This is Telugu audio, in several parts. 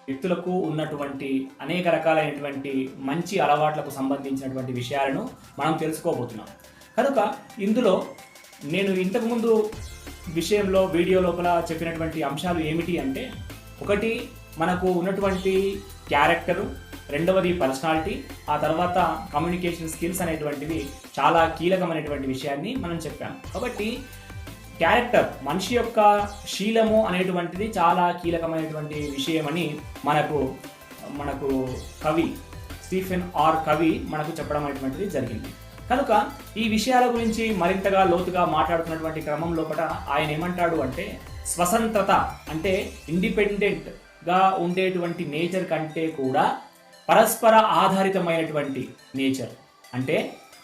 వ్యక్తులకు ఉన్నటువంటి అనేక రకాలైనటువంటి మంచి అలవాట్లకు సంబంధించినటువంటి విషయాలను మనం తెలుసుకోబోతున్నాం. కనుక ఇందులో నేను ఇంతకుముందు విషయంలో వీడియో లోపల చెప్పినటువంటి అంశాలు ఏమిటి అంటే, ఒకటి మనకు ఉన్నటువంటి క్యారెక్టరు, రెండవది పర్సనాలిటీ, ఆ తర్వాత కమ్యూనికేషన్ స్కిల్స్ అనేటువంటివి చాలా కీలకమైనటువంటి విషయాన్ని మనం చెప్పాం. కాబట్టి క్యారెక్టర్, మనిషి యొక్క శీలము అనేటువంటిది చాలా కీలకమైనటువంటి విషయమని మనకు కవి స్టీఫెన్ ఆర్ కవి మనకు చెప్పడం అనేటువంటిది జరిగింది. కనుక ఈ విషయాల గురించి మరింతగా లోతుగా మాట్లాడుతున్నటువంటి క్రమం లోపల ఆయన ఏమంటాడు అంటే, స్వతంత్రత అంటే ఇండిపెండెంట్గా ఉండేటువంటి నేచర్ కంటే కూడా పరస్పర ఆధారితమైనటువంటి నేచర్ అంటే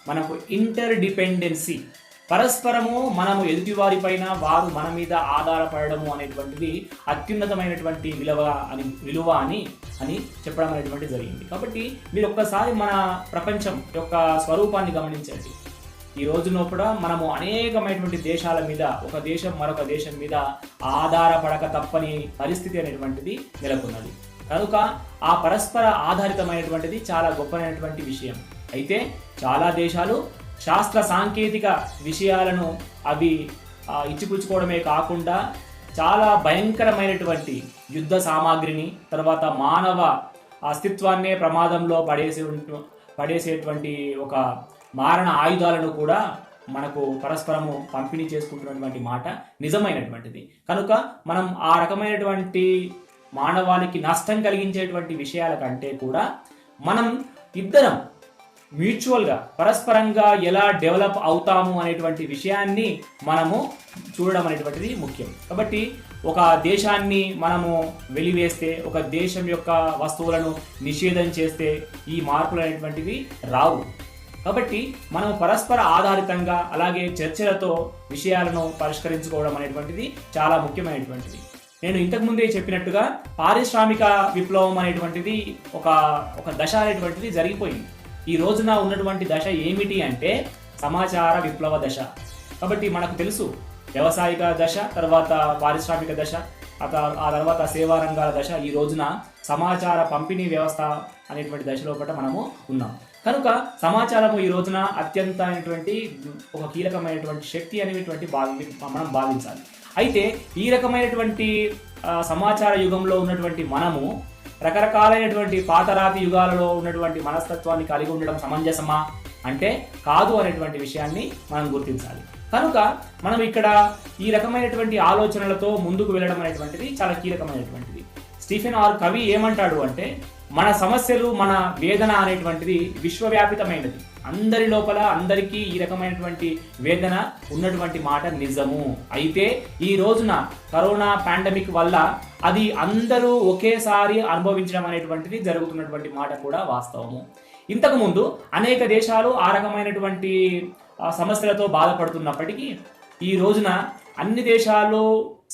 మనకు ఇంటర్ డిపెండెన్సీ, పరస్పరము మనము ఎదుటివారిపైన వారు మన మీద ఆధారపడము అనేటువంటిది అత్యున్నతమైనటువంటి విలువ అని చెప్పడం అనేటువంటి జరిగింది. కాబట్టి మీరు ఒక్కసారి మన ప్రపంచం యొక్క స్వరూపాన్ని గమనించండి. ఈ రోజున కూడా మనము అనేకమైనటువంటి దేశాల మీద, ఒక దేశం మరొక దేశం మీద ఆధారపడక తప్పని పరిస్థితి అనేటువంటిది నెలకొన్నది. కనుక ఆ పరస్పర ఆధారితమైనటువంటిది చాలా గొప్పమైనటువంటి విషయం. అయితే చాలా దేశాలు శాస్త్ర సాంకేతిక విషయాలను అవి ఇచ్చిపుచ్చుకోవడమే కాకుండా చాలా భయంకరమైనటువంటి యుద్ధ సామాగ్రిని, తర్వాత మానవ అస్తిత్వాన్నే ప్రమాదంలో పడేసేటువంటి ఒక మారణ ఆయుధాలను కూడా మనకు పరస్పరము పంపిణీ చేసుకుంటున్నటువంటి మాట నిజమైనటువంటిది. కనుక మనం ఆ రకమైనటువంటి మానవాళికి నష్టం కలిగించేటువంటి విషయాల కంటే కూడా మనం ఇద్దరం మ్యూచువల్గా పరస్పరంగా ఎలా డెవలప్ అవుతాము అనేటువంటి విషయాన్ని మనము చూడడం అనేటువంటిది ముఖ్యం. కాబట్టి ఒక దేశాన్ని మనము వెలివేస్తే, ఒక దేశం యొక్క వస్తువులను నిషేధం చేస్తే ఈ మార్పులు అనేటువంటివి రావు. కాబట్టి మనం పరస్పర ఆధారితంగా అలాగే చర్చలతో విషయాలను పరిష్కరించుకోవడం అనేటువంటిది చాలా ముఖ్యమైనటువంటిది. నేను ఇంతకుముందే చెప్పినట్టుగా పారిశ్రామిక విప్లవం అనేటువంటిది ఒక దశ అనేటువంటిది జరిగిపోయింది. ఈ రోజున ఉన్నటువంటి దశ ఏమిటి అంటే సమాచార విప్లవ దశ. కాబట్టి మనకు తెలుసు వ్యవసాయిక దశ, తర్వాత పారిశ్రామిక దశ, ఆ తర్వాత సేవా రంగాల దశ, ఈ రోజున సమాచార పంపిణీ వ్యవస్థ అనేటువంటి దశలో కూడా మనము ఉన్నాం. కనుక సమాచారము ఈ రోజున అత్యంత ఒక కీలకమైనటువంటి శక్తి అనేటువంటి మనం భావించాలి. అయితే ఈ రకమైనటువంటి సమాచార యుగంలో ఉన్నటువంటి మనము రకరకాలైనటువంటి పాతరాతి యుగాలలో ఉన్నటువంటి మనస్తత్వాన్ని కలిగి ఉండడం సమంజసమా అంటే కాదు అనేటువంటి విషయాన్ని మనం గుర్తించాలి. కనుక మనం ఇక్కడ ఈ రకమైనటువంటి ఆలోచనలతో ముందుకు వెళ్ళడం అనేటువంటిది చాలా కీలకమైనటువంటిది. స్టీఫెన్ ఆర్ కవి ఏమంటాడు అంటే, మన సమస్యలు, మన వేదన అనేటువంటిది విశ్వవ్యాపితమైనది. అందరి లోపల అందరికీ ఈ రకమైనటువంటి వేదన ఉన్నటువంటి మాట నిజము. అయితే ఈ రోజున కరోనా పాండమిక్ వల్ల అది అందరూ ఒకేసారి అనుభవించడం అనేటువంటిది జరుగుతున్నటువంటి మాట కూడా వాస్తవము. ఇంతకుముందు అనేక దేశాలు ఆ రకమైనటువంటి సమస్యలతో బాధపడుతున్నప్పటికీ ఈ రోజున అన్ని దేశాలు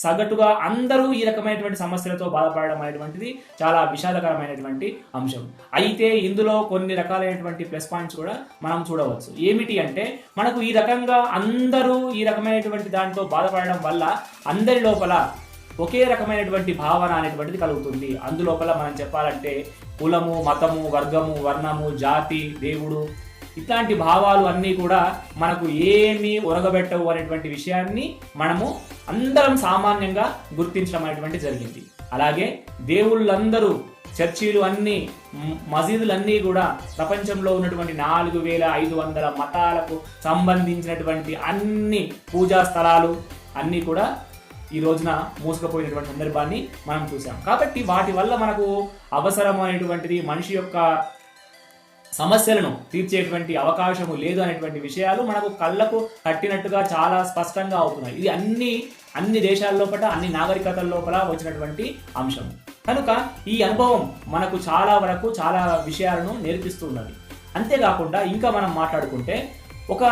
సగటుగా అందరూ ఈ రకమైనటువంటి సమస్యలతో బాధపడడం అనేటువంటిది చాలా విషాదకరమైనటువంటి అంశం. అయితే ఇందులో కొన్ని రకాలైనటువంటి ప్లస్ పాయింట్స్ కూడా మనం చూడవచ్చు. ఏమిటి అంటే, మనకు ఈ రకంగా అందరూ ఈ రకమైనటువంటి దాంతో బాధపడడం వల్ల అందరి లోపల ఒకే రకమైనటువంటి భావన అనేటువంటిది కలుగుతుంది. అందులోపల మనం చెప్పాలంటే కులము, మతము, వర్గము, వర్ణము, జాతి, దేవుడు ఇట్లాంటి భావాలు అన్నీ కూడా మనకు ఏమీ ఒరగబెట్టవు అనేటువంటి విషయాన్ని మనము అందరం సామాన్యంగా గుర్తించడం అనేటువంటి జరిగింది. అలాగే దేవుళ్ళందరూ, చర్చిలు అన్నీ, మసీదులన్నీ కూడా ప్రపంచంలో ఉన్నటువంటి 4500 మతాలకు సంబంధించినటువంటి అన్ని పూజా స్థలాలు అన్నీ కూడా ఈ రోజున మూసుకుపోయినటువంటి సందర్భాన్ని మనం చూసాం. కాబట్టి వాటి వల్ల మనకు అవసరం అనేటువంటిది, మనిషి యొక్క సమస్యలను తీర్చేటువంటి అవకాశము లేదు అనేటువంటి విషయాలు మనకు కళ్ళకు కట్టినట్టుగా చాలా స్పష్టంగా అవుతున్నాయి. ఇది అన్ని దేశాల్లోపట, అన్ని నాగరికతల లోపల వచ్చినటువంటి అంశం. కనుక ఈ అనుభవం మనకు చాలా విషయాలను నేర్పిస్తున్నది. అంతేకాకుండా ఇంకా మనం మాట్లాడుకుంటే, ఒక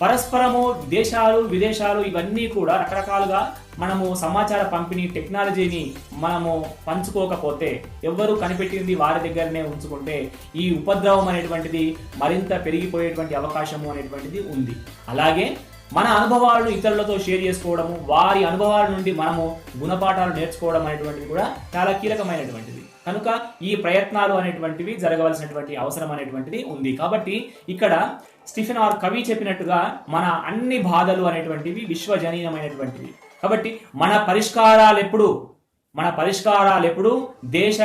పరస్పరము దేశాలు, విదేశాలు ఇవన్నీ కూడా రకరకాలుగా మనము సమాచార పంపిణీ టెక్నాలజీని మనము పంచుకోకపోతే, ఎవ్వరూ కనిపెట్టింది వారి దగ్గరనే ఉంచుకుంటే ఈ ఉపద్రవం అనేటువంటిది మరింత పెరిగిపోయేటువంటి అవకాశము అనేటువంటిది ఉంది. అలాగే మన అనుభవాలను ఇతరులతో షేర్ చేసుకోవడము, వారి అనుభవాల నుండి మనము గుణపాఠాలు నేర్చుకోవడం అనేటువంటిది కూడా చాలా కీలకమైనటువంటిది. కనుక ఈ ప్రయత్నాలు అనేటువంటివి జరగవలసినటువంటి అవసరం అనేటువంటిది ఉంది. కాబట్టి ఇక్కడ స్టీఫెన్ ఆర్ కవి చెప్పినట్టుగా మన అన్ని బాధలు అనేటువంటివి విశ్వజనీయమైనటువంటివి. కాబట్టి మన పరిష్కారాలు ఎప్పుడు దేశ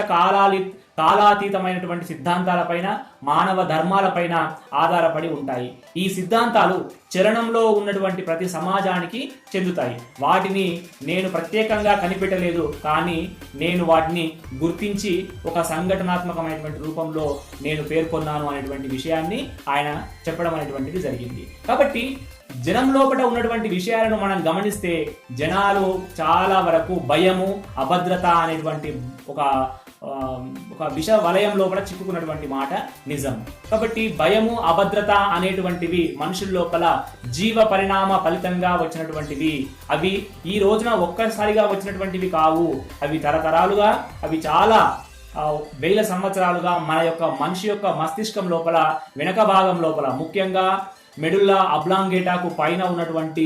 కాలాతీతమైనటువంటి సిద్ధాంతాలపైన, మానవ ధర్మాలపైన ఆధారపడి ఉంటాయి. ఈ సిద్ధాంతాలు చలనంలో ఉన్నటువంటి ప్రతి సమాజానికి చెందుతాయి. వాటిని నేను ప్రత్యేకంగా కనిపెట్టలేదు, కానీ నేను వాటిని గుర్తించి ఒక సంఘటనాత్మకమైనటువంటి రూపంలో నేను పేర్కొన్నాను అనేటువంటి విషయాన్ని ఆయన చెప్పడం అనేటువంటిది జరిగింది. కాబట్టి జనం లోపల ఉన్నటువంటి విషయాలను మనం గమనిస్తే జనాలు చాలా వరకు భయము, అభద్రత అనేటువంటి ఒక విష వలయం లోపల చిక్కుకున్నటువంటి మాట నిజం. కాబట్టి భయము, అభద్రత అనేటువంటివి మనుషుల లోపల జీవ పరిణామ ఫలితంగా వచ్చినటువంటివి. అవి ఈ రోజున ఒక్కసారిగా వచ్చినటువంటివి కావు. అవి తరతరాలుగా, అవి చాలా వేల సంవత్సరాలుగా మనిషి యొక్క మస్తిష్కం లోపల, వెనక భాగం లోపల, ముఖ్యంగా మెడుల్లా అబ్లాంగేటాకు పైన ఉన్నటువంటి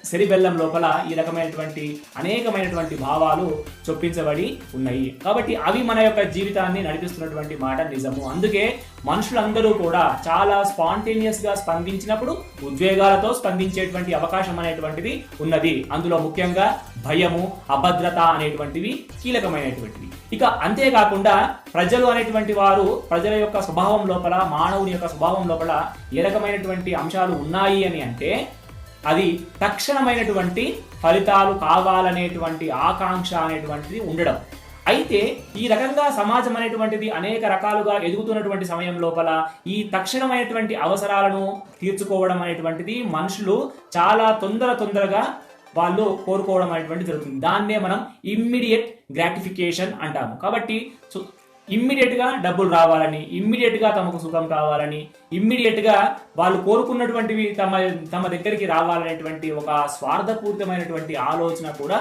సెరిబెల్లం లోపల ఈ రకమైనటువంటి అనేకమైనటువంటి భావాలు చొప్పించబడి ఉన్నాయి. కాబట్టి అవి మన యొక్క జీవితాన్ని నడిపిస్తున్నటువంటి మాట నిజము. అందుకే మనుషులందరూ కూడా చాలా స్పాంటేనియస్ గా స్పందించినప్పుడు ఉద్వేగాలతో స్పందించేటువంటి అవకాశం అనేటువంటిది ఉన్నది. అందులో ముఖ్యంగా భయము, అభద్రత అనేటువంటివి కీలకమైనటువంటివి. ఇక అంతేకాకుండా ప్రజలు అనేటువంటి వారు ప్రజల యొక్క స్వభావం లోపల, మానవుని యొక్క స్వభావం లోపల ఏ రకమైనటువంటి అంశాలు ఉన్నాయి అని అంటే అది తక్షణమైనటువంటి ఫలితాలు కావాలనేటువంటి ఆకాంక్ష అనేటువంటిది ఉండడం. అయితే ఈ రకంగా సమాజం అనేటువంటిది అనేక రకాలుగా ఎదుగుతున్నటువంటి సమయం లోపల ఈ తక్షణమైనటువంటి అవసరాలను తీర్చుకోవడం అనేటువంటిది మనుషులు చాలా తొందరగా వాళ్ళు కోరుకోవడం అనేటువంటి జరుగుతుంది. దాన్నే మనం ఇమ్మీడియట్ గ్రాటిఫికేషన్ అంటాము. కాబట్టి ఇమ్మీడియట్ గా డబ్బులు రావాలని, ఇమ్మీడియట్ గా తమకు సుఖం కావాలని, ఇమ్మీడియట్ గా వాళ్ళు కోరుకున్నటువంటివి తమ దగ్గరికి రావాలనేటువంటి ఒక స్వార్థపూరితమైనటువంటి ఆలోచన కూడా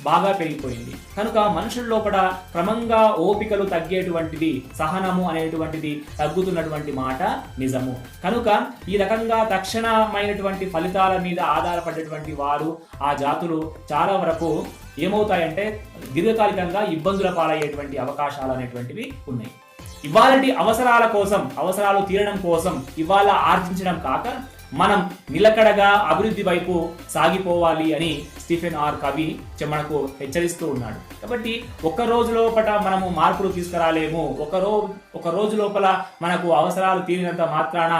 బాగా పెరిగిపోయింది. కనుక మనుషుల లోపల క్రమంగా ఓపికలు తగ్గేటువంటిది, సహనము అనేటువంటిది తగ్గుతున్నటువంటి మాట నిజము. కనుక ఈ రకంగా తక్షణమైనటువంటి ఫలితాల మీద ఆధారపడేటువంటి వారు, ఆ జాతులు చాలా వరకు ఏమవుతాయంటే దీర్ఘకాలికంగా ఇబ్బందుల పాలయ్యేటువంటి అవకాశాలు అనేటువంటివి ఉన్నాయి. ఇవాళటి అవసరాలు తీరడం కోసం ఇవాళ ఆర్జించడం కాక మనం నిలకడగా అభివృద్ధి వైపు సాగిపోవాలి అని స్టీఫెన్ ఆర్ కవి మనకు హెచ్చరిస్తూ ఉన్నాడు. కాబట్టి ఒక్క రోజు లోపల మనము మార్పులు తీసుకురాలేము. ఒక రోజు లోపల మనకు అవసరాలు తీరినంత మాత్రాన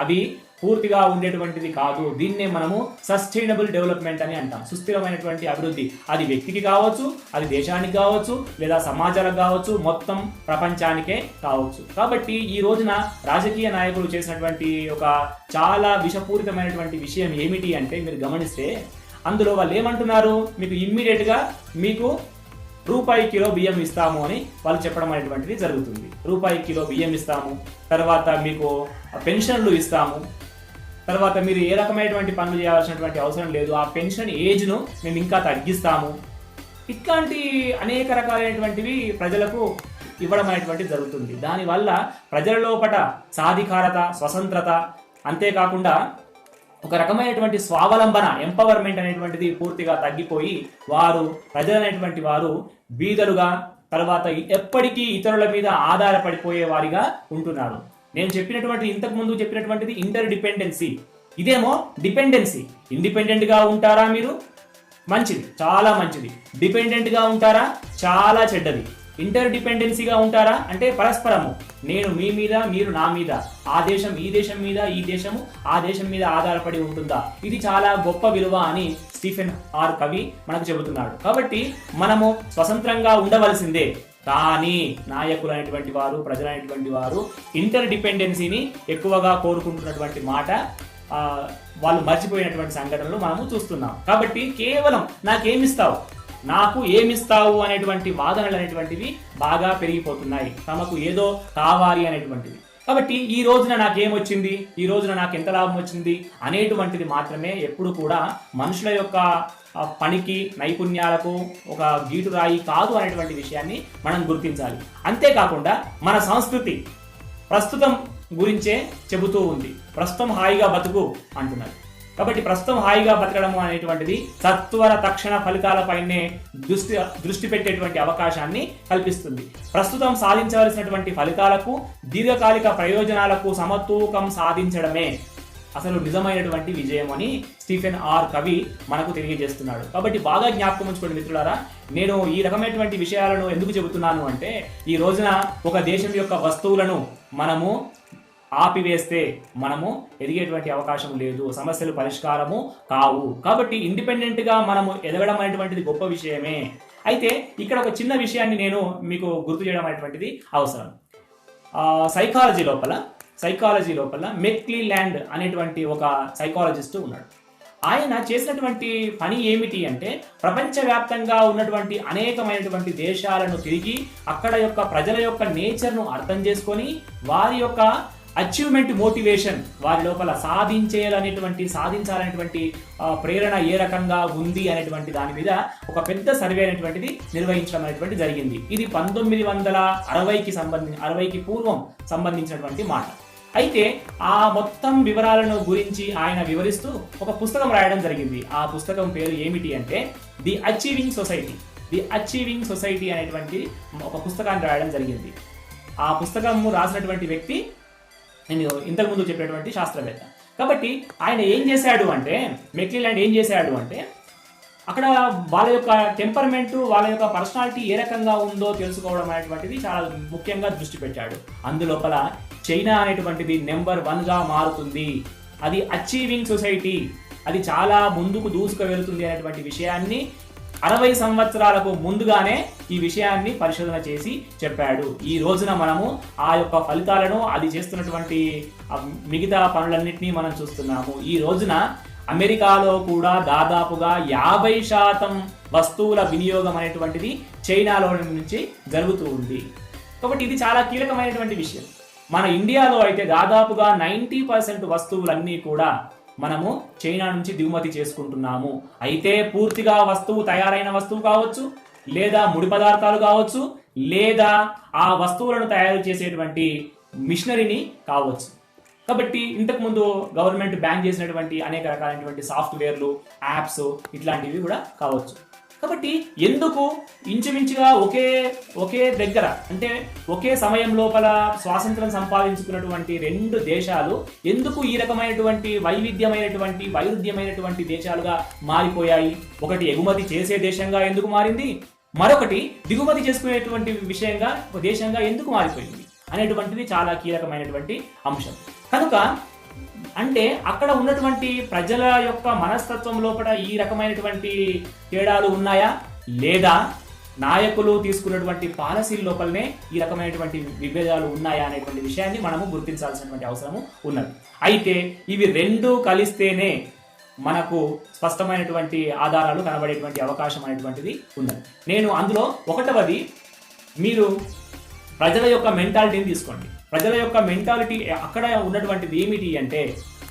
అవి పూర్తిగా ఉండేటువంటిది కాదు. దీన్నే మనము సస్టైనబుల్ డెవలప్మెంట్ అని అంటాం. సుస్థిరమైనటువంటి అభివృద్ధి, అది వ్యక్తికి కావచ్చు, అది దేశానికి కావచ్చు, లేదా సమాజాలకు కావచ్చు, మొత్తం ప్రపంచానికే కావచ్చు. కాబట్టి ఈ రోజున రాజకీయ నాయకులు చేసినటువంటి ఒక చాలా విషపూరితమైనటువంటి విషయం ఏమిటి అంటే మీరు గమనిస్తే అందులో వాళ్ళు ఏమంటున్నారు, మీకు ఇమ్మీడియట్ గా మీకు రూపాయి కిలో బియ్యం ఇస్తాము అని వాళ్ళు చెప్పడం అనేటువంటిది జరుగుతుంది. రూపాయి కిలో బియ్యం ఇస్తాము, తర్వాత మీకు పెన్షన్లు ఇస్తాము, తర్వాత మీరు ఏ రకమైనటువంటి పనులు చేయాల్సినటువంటి అవసరం లేదు, ఆ పెన్షన్ ఏజ్ను మేము ఇంకా తగ్గిస్తాము. ఇట్లాంటి అనేక రకాలైనటువంటివి ప్రజలకు ఇవ్వడం అనేటువంటిది జరుగుతుంది. దానివల్ల ప్రజల లోపల సాధికారత, స్వతంత్రత, అంతేకాకుండా ఒక రకమైనటువంటి స్వావలంబన, ఎంపవర్మెంట్ అనేటువంటిది పూర్తిగా తగ్గిపోయి ప్రజలైనటువంటి వారు బీదలుగా, తర్వాత ఎప్పటికీ ఇతరుల మీద ఆధారపడిపోయే వారిగా ఉంటున్నారు. నేను ఇంతకు ముందు చెప్పినటువంటిది ఇంటర్ డిపెండెన్సీ, ఇదేమో డిపెండెన్సీ. ఇండిపెండెంట్ గా ఉంటారా మీరు? మంచిది, చాలా మంచిది. డిపెండెంట్ గా ఉంటారా? చాలా చెడ్డది. ఇంటర్ డిపెండెన్సీగా ఉంటారా అంటే పరస్పరము, నేను మీ మీద, మీరు నా మీద, ఆ దేశం ఈ దేశం మీద, ఈ దేశము ఆ దేశం మీద ఆధారపడి ఉంటుందా? ఇది చాలా గొప్ప విలువ అని స్టీఫెన్ ఆర్ కవి మనకు చెబుతున్నాడు. కాబట్టి మనము స్వతంత్రంగా ఉండవలసిందే. కానీ నాయకులు అనేటువంటి వారు, ప్రజలైనటువంటి వారు ఇంటర్ డిపెండెన్సీని ఎక్కువగా కోరుకుంటున్నటువంటి మాట వాళ్ళు మర్చిపోయినటువంటి సంఘటనలు మనము చూస్తున్నాం. కాబట్టి కేవలం నాకు ఏమిస్తావు అనేటువంటి వాదనలు అనేటువంటివి బాగా పెరిగిపోతున్నాయి. తమకు ఏదో కావాలి అనేటువంటివి. కాబట్టి ఈ రోజున నాకేమొచ్చింది, ఈ రోజున నాకు ఎంత లాభం వచ్చింది అనేటువంటిది మాత్రమే ఎప్పుడు కూడా మనుషుల యొక్క పనికి, నైపుణ్యాలకు ఒక గీటురాయి కాదు అనేటువంటి విషయాన్ని మనం గుర్తించాలి. అంతేకాకుండా మన సంస్కృతి ప్రస్తుతం గురించే చెబుతూ ఉంది. ప్రస్తుతం హాయిగా బతుకు అంటున్నారు. కాబట్టి ప్రస్తుతం హాయిగా బతకడం అనేటువంటిది సత్వర తక్షణ ఫలితాలపైనే దృష్టి పెట్టేటువంటి అవకాశాన్ని కల్పిస్తుంది. ప్రస్తుతం సాధించవలసినటువంటి ఫలితాలకు దీర్ఘకాలిక ప్రయోజనాలకు సమతూకం సాధించడమే అసలు నిజమైనటువంటి విజయం అని స్టీఫెన్ ఆర్ కవి మనకు తెలియజేస్తున్నాడు. కాబట్టి బాగా జ్ఞాపకం ఉంచుకోండి మిత్రులారా, నేను ఈ రకమైనటువంటి విషయాలను ఎందుకు చెబుతున్నాను అంటే, ఈ రోజున ఒక దేశం యొక్క వస్తువులను మనము ఆపివేస్తే మనము ఎదిగేటువంటి అవకాశం లేదు, సమస్యలు పరిష్కారము కావు. కాబట్టి ఇండిపెండెంట్గా మనము ఎదగడం అనేటువంటిది గొప్ప విషయమే. అయితే ఇక్కడ ఒక చిన్న విషయాన్ని నేను మీకు గుర్తు చేయడం అనేటువంటిది అవసరం. సైకాలజీ లోపల మెక్లీల్యాండ్ అనేటువంటి ఒక సైకాలజిస్ట్ ఉన్నాడు. ఆయన చేసినటువంటి పని ఏమిటి అంటే, ప్రపంచవ్యాప్తంగా ఉన్నటువంటి అనేకమైనటువంటి దేశాలను తిరిగి అక్కడ యొక్క ప్రజల యొక్క నేచర్ను అర్థం చేసుకొని వారి యొక్క అచీవ్మెంట్ మోటివేషన్, వారి లోపల సాధించాలనేటువంటి ప్రేరణ ఏ రకంగా ఉంది అనేటువంటి దాని మీద ఒక పెద్ద సర్వే అనేటువంటిది నిర్వహించడం అనేటువంటి జరిగింది. ఇది 1960కి పూర్వం సంబంధించినటువంటి మాట. అయితే ఆ మొత్తం వివరాలను గురించి ఆయన వివరిస్తూ ఒక పుస్తకం రాయడం జరిగింది. ఆ పుస్తకం పేరు ఏమిటి అంటే ది అచీవింగ్ సొసైటీ అనేటువంటి ఒక పుస్తకాన్ని రాయడం జరిగింది. ఆ పుస్తకం రాసినటువంటి వ్యక్తి నేను ఇంతకుముందు చెప్పినటువంటి శాస్త్రవేత్త. కాబట్టి ఆయన మెక్లీల్యాండ్ ఏం చేశాడు అంటే అక్కడ వాళ్ళ యొక్క టెంపర్మెంట్, వాళ్ళ యొక్క పర్సనాలిటీ ఏ రకంగా ఉందో తెలుసుకోవడం అనేటువంటిది చాలా ముఖ్యంగా దృష్టి పెట్టాడు. అందులోపల చైనా అనేటువంటిది నెంబర్ 1గా మారుతుంది, అది అచీవింగ్ సొసైటీ, అది చాలా ముందుకు దూసుకు వెళ్తుంది అనేటువంటి విషయాన్ని 60 సంవత్సరాలకు ముందుగానే ఈ విషయాన్ని పరిశోధన చేసి చెప్పాడు. ఈ రోజున మనము ఆ యొక్క ఫలితాలను, అది చేస్తున్నటువంటి మిగతా పనులన్నింటినీ మనం చూస్తున్నాము. ఈ రోజున అమెరికాలో కూడా దాదాపుగా 50% వస్తువుల వినియోగం అనేటువంటిది చైనాలో నుంచి జరుగుతూ ఉంది. కాబట్టి ఇది చాలా కీలకమైనటువంటి విషయం. మన ఇండియాలో అయితే దాదాపుగా 90% వస్తువులన్నీ కూడా మనము చైనా నుంచి దిగుమతి చేసుకుంటున్నాము. అయితే పూర్తిగా తయారైన వస్తువు కావచ్చు, లేదా ముడి పదార్థాలు కావచ్చు, లేదా ఆ వస్తువులను తయారు చేసేటువంటి మిషనరీని కావచ్చు. కాబట్టి ఇంతకుముందు గవర్నమెంట్ బ్యాన్ చేసినటువంటి అనేక రకాలైనటువంటి సాఫ్ట్వేర్లు, యాప్స్ ఇట్లాంటివి కూడా కావచ్చు. కాబట్టి ఎందుకు ఇంచుమించుగా ఒకే దగ్గర, అంటే ఒకే సమయం లోపల స్వాతంత్రం సంపాదించుకున్నటువంటి 2 దేశాలు ఎందుకు ఈ రకమైనటువంటి వైరుధ్యమైనటువంటి దేశాలుగా మారిపోయాయి? ఒకటి ఎగుమతి చేసే దేశంగా ఎందుకు మారింది, మరొకటి దిగుమతి చేసుకునేటువంటి దేశంగా ఎందుకు మారిపోయింది అనేటువంటిది చాలా కీలకమైనటువంటి అంశం. కనుక అంటే అక్కడ ఉన్నటువంటి ప్రజల యొక్క మనస్తత్వం లోపల ఈ రకమైనటువంటి తేడాలు ఉన్నాయా, లేదా నాయకులు తీసుకున్నటువంటి పాలసీల లోపలనే ఈ రకమైనటువంటి విభేదాలు ఉన్నాయా అనేటువంటి విషయాన్ని మనము గుర్తించాల్సినటువంటి అవసరము ఉన్నది. అయితే ఇవి 2 కలిస్తేనే మనకు స్పష్టమైనటువంటి ఆధారాలు కనబడేటువంటి అవకాశం అనేటువంటిది ఉన్నది. నేను అందులో 1వది, మీరు ప్రజల యొక్క మెంటాలిటీని తీసుకోండి. ప్రజల యొక్క మెంటాలిటీ అక్కడ ఉన్నటువంటిది ఏమిటి అంటే,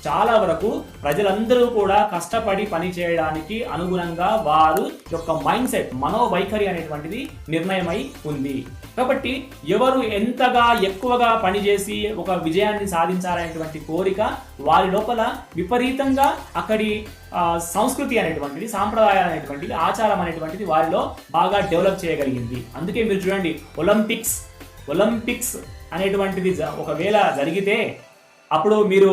చాలా వరకు ప్రజలందరూ కూడా కష్టపడి పని చేయడానికి అనుగుణంగా వారు యొక్క మైండ్ సెట్, మనోవైఖరి అనేటువంటిది నిర్ణయమై ఉంది. కాబట్టి ఎవరు ఎంతగా ఎక్కువగా పనిచేసి ఒక విజయాన్ని సాధించాలనేటువంటి కోరిక వారి లోపల విపరీతంగా అక్కడి సంస్కృతి అనేటువంటిది, సాంప్రదాయాలు అనేటువంటిది, ఆచారం అనేటువంటిది వారిలో బాగా డెవలప్ చేయగలిగింది. అందుకే మీరు చూడండి, ఒలింపిక్స్ అనేటువంటిది ఒకవేళ జరిగితే అప్పుడు మీరు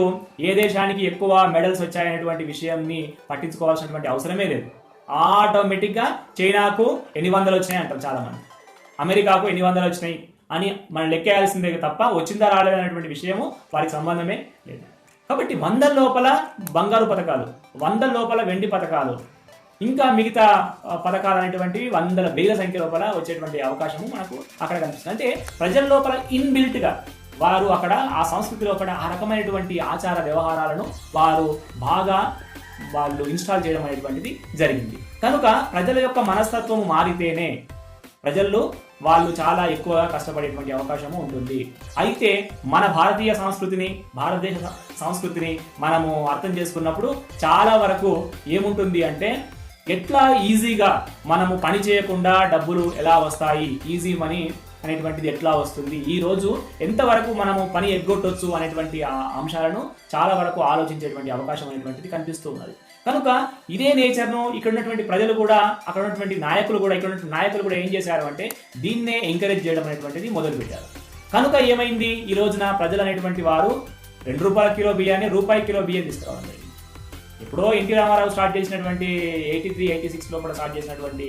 ఏ దేశానికి ఎక్కువ మెడల్స్ వచ్చాయనేటువంటి విషయాన్ని పట్టించుకోవాల్సినటువంటి అవసరమే లేదు. ఆటోమేటిక్గా చైనాకు ఎన్ని 100 వచ్చినాయి అంటారు చాలామంది, అమెరికాకు ఎన్ని 100 వచ్చినాయి అని మనం లెక్కేయాల్సిందే తప్ప వచ్చిందా రాలేదనేటువంటి విషయము వారికి సంబంధమే లేదు. కాబట్టి 100 లోపల బంగారు పథకాలు, 100 లోపల వెండి పథకాలు, ఇంకా మిగతా పథకాలు అనేటువంటివి 100,000 సంఖ్య లోపల వచ్చేటువంటి అవకాశము మనకు అక్కడ కనిపిస్తుంది. అంటే ప్రజల లోపల ఇన్బిల్ట్గా వారు అక్కడ ఆ సంస్కృతి లోపల ఆ రకమైనటువంటి ఆచార వ్యవహారాలను వాళ్ళు ఇన్స్టాల్ చేయడం అనేటువంటిది జరిగింది. కనుక ప్రజల యొక్క మనస్తత్వం మారితేనే వాళ్ళు చాలా ఎక్కువగా కష్టపడేటువంటి అవకాశము ఉంటుంది. అయితే మన భారతదేశ సంస్కృతిని మనము అర్థం చేసుకున్నప్పుడు చాలా వరకు ఏముంటుంది అంటే, ఎట్లా ఈజీగా మనము పని చేయకుండా డబ్బులు ఎలా వస్తాయి, ఈజీ మనీ అనేటువంటిది ఎట్లా వస్తుంది, ఈ రోజు ఎంతవరకు మనము పని ఎగ్గొట్టొచ్చు అనేటువంటి ఆ అంశాలను చాలా వరకు ఆలోచించేటువంటి అవకాశం అనేటువంటిది కనిపిస్తూ ఉన్నది. కనుక ఇదే నేచర్ను ఇక్కడ ఉన్నటువంటి ప్రజలు కూడా, అక్కడ ఉన్నటువంటి నాయకులు కూడా, ఇక్కడ ఉన్నటువంటి నాయకులు కూడా ఏం చేశారు అంటే దీన్నే ఎంకరేజ్ చేయడం అనేటువంటిది మొదలుపెట్టారు. కనుక ఏమైంది, ఈ రోజున ప్రజలు అనేటువంటి వారు ₹2 కిలో బియ్యాన్ని ₹1 కిలో బియ్యం తీసుకురావడం. ఎప్పుడో ఎన్టీ రామారావు స్టార్ట్ చేసినటువంటి 83, 86లో కూడా స్టార్ట్ చేసినటువంటి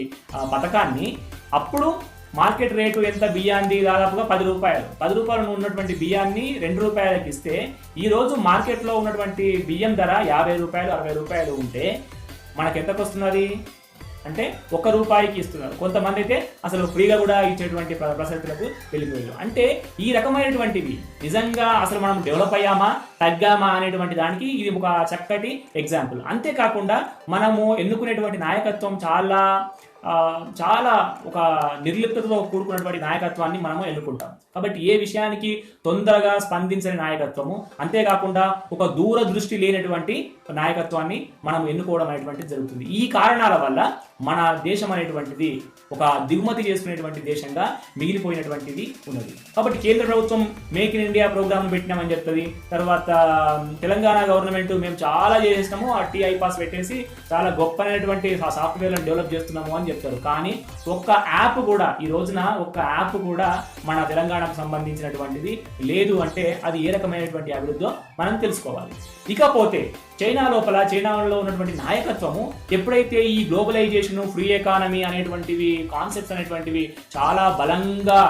పథకాన్ని అప్పుడు మార్కెట్ రేటు ఎంత బియ్యాన్ని దాదాపుగా ₹10 ఉన్నటువంటి బియ్యాన్ని ₹2 ఇస్తే ఈ రోజు మార్కెట్లో ఉన్నటువంటి బియ్యం ధర ₹50, ₹60 ఉంటే మనకు ఎంతకు వస్తున్నది అంటే ₹1 ఇస్తున్నారు. కొంతమంది అయితే అసలు ఫ్రీగా కూడా ఇచ్చేటువంటి ప్రసక్తులకు వెళ్ళిపోయారు. అంటే ఈ రకమైనటువంటివి నిజంగా అసలు మనం డెవలప్ అయ్యామా తగ్గామా అనేటువంటి దానికి ఇది ఒక చక్కటి ఎగ్జాంపుల్. అంతేకాకుండా మనము ఎన్నుకునేటువంటి నాయకత్వం చాలా ఒక నిర్లిప్తతో కూడుకున్నటువంటి నాయకత్వాన్ని మనము ఎన్నుకుంటాం. కాబట్టి ఏ విషయానికి తొందరగా స్పందించని నాయకత్వము, అంతేకాకుండా ఒక దూరదృష్టి లేనటువంటి నాయకత్వాన్ని మనం ఎన్నుకోవడం అనేటువంటిది జరుగుతుంది. ఈ కారణాల వల్ల మన దేశం అనేటువంటిది ఒక దిగుమతి చేసుకునేటువంటి దేశంగా మిగిలిపోయినటువంటిది ఉన్నది. కాబట్టి కేంద్ర ప్రభుత్వం మేక్ ఇన్ ఇండియా ప్రోగ్రామ్ పెట్టినామని చెప్తుంది. తర్వాత తెలంగాణ గవర్నమెంట్ మేము చాలా చేసేసినాము, ఆ TI పాస్ పెట్టేసి చాలా గొప్పనటువంటి సాఫ్ట్వేర్లను డెవలప్ చేస్తున్నాము అని చెప్తారు. కానీ ఒక్క యాప్ కూడా ఈ రోజున మన తెలంగాణకు సంబంధించినటువంటిది లేదు అంటే అది ఏ రకమైనటువంటి అభివృద్ధో మనం తెలుసుకోవాలి. ఇకపోతే చైనాలో ఉన్నటువంటి నాయకత్వము ఎప్పుడైతే ఈ గ్లోబలైజేషన్, ఫ్రీ ఎకానమీ అనేటువంటివి కాన్సెప్ట్స్ అనేటువంటివి చాలా బలంగా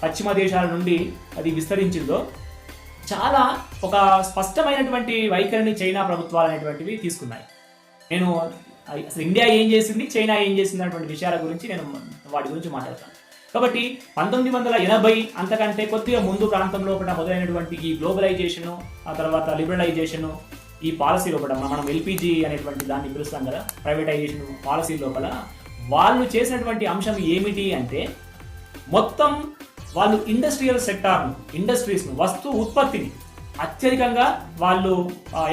పశ్చిమ దేశాల నుండి అది విస్తరించిందో చాలా ఒక స్పష్టమైనటువంటి వైఖరిని చైనా ప్రభుత్వాలు అనేటువంటివి తీసుకున్నాయి. నేను అసలు ఇండియా ఏం చేసింది, చైనా ఏం చేసింది అనేటువంటి విషయాల గురించి నేను వాటి గురించి మాట్లాడతాను. కాబట్టి 1980 అంతకంటే కొద్దిగా ముందు ప్రాంతంలో మొదలైనటువంటి ఈ గ్లోబలైజేషను, ఆ తర్వాత లిబరలైజేషను, ఈ పాలసీ లోపల మనం LPG అనేటువంటి దాన్ని పిలుస్తాం కదా, ప్రైవేటైజేషన్ పాలసీ లోపల వాళ్ళు చేసినటువంటి అంశం ఏమిటి అంటే మొత్తం వాళ్ళు ఇండస్ట్రీస్ను వస్తు ఉత్పత్తిని అత్యధికంగా వాళ్ళు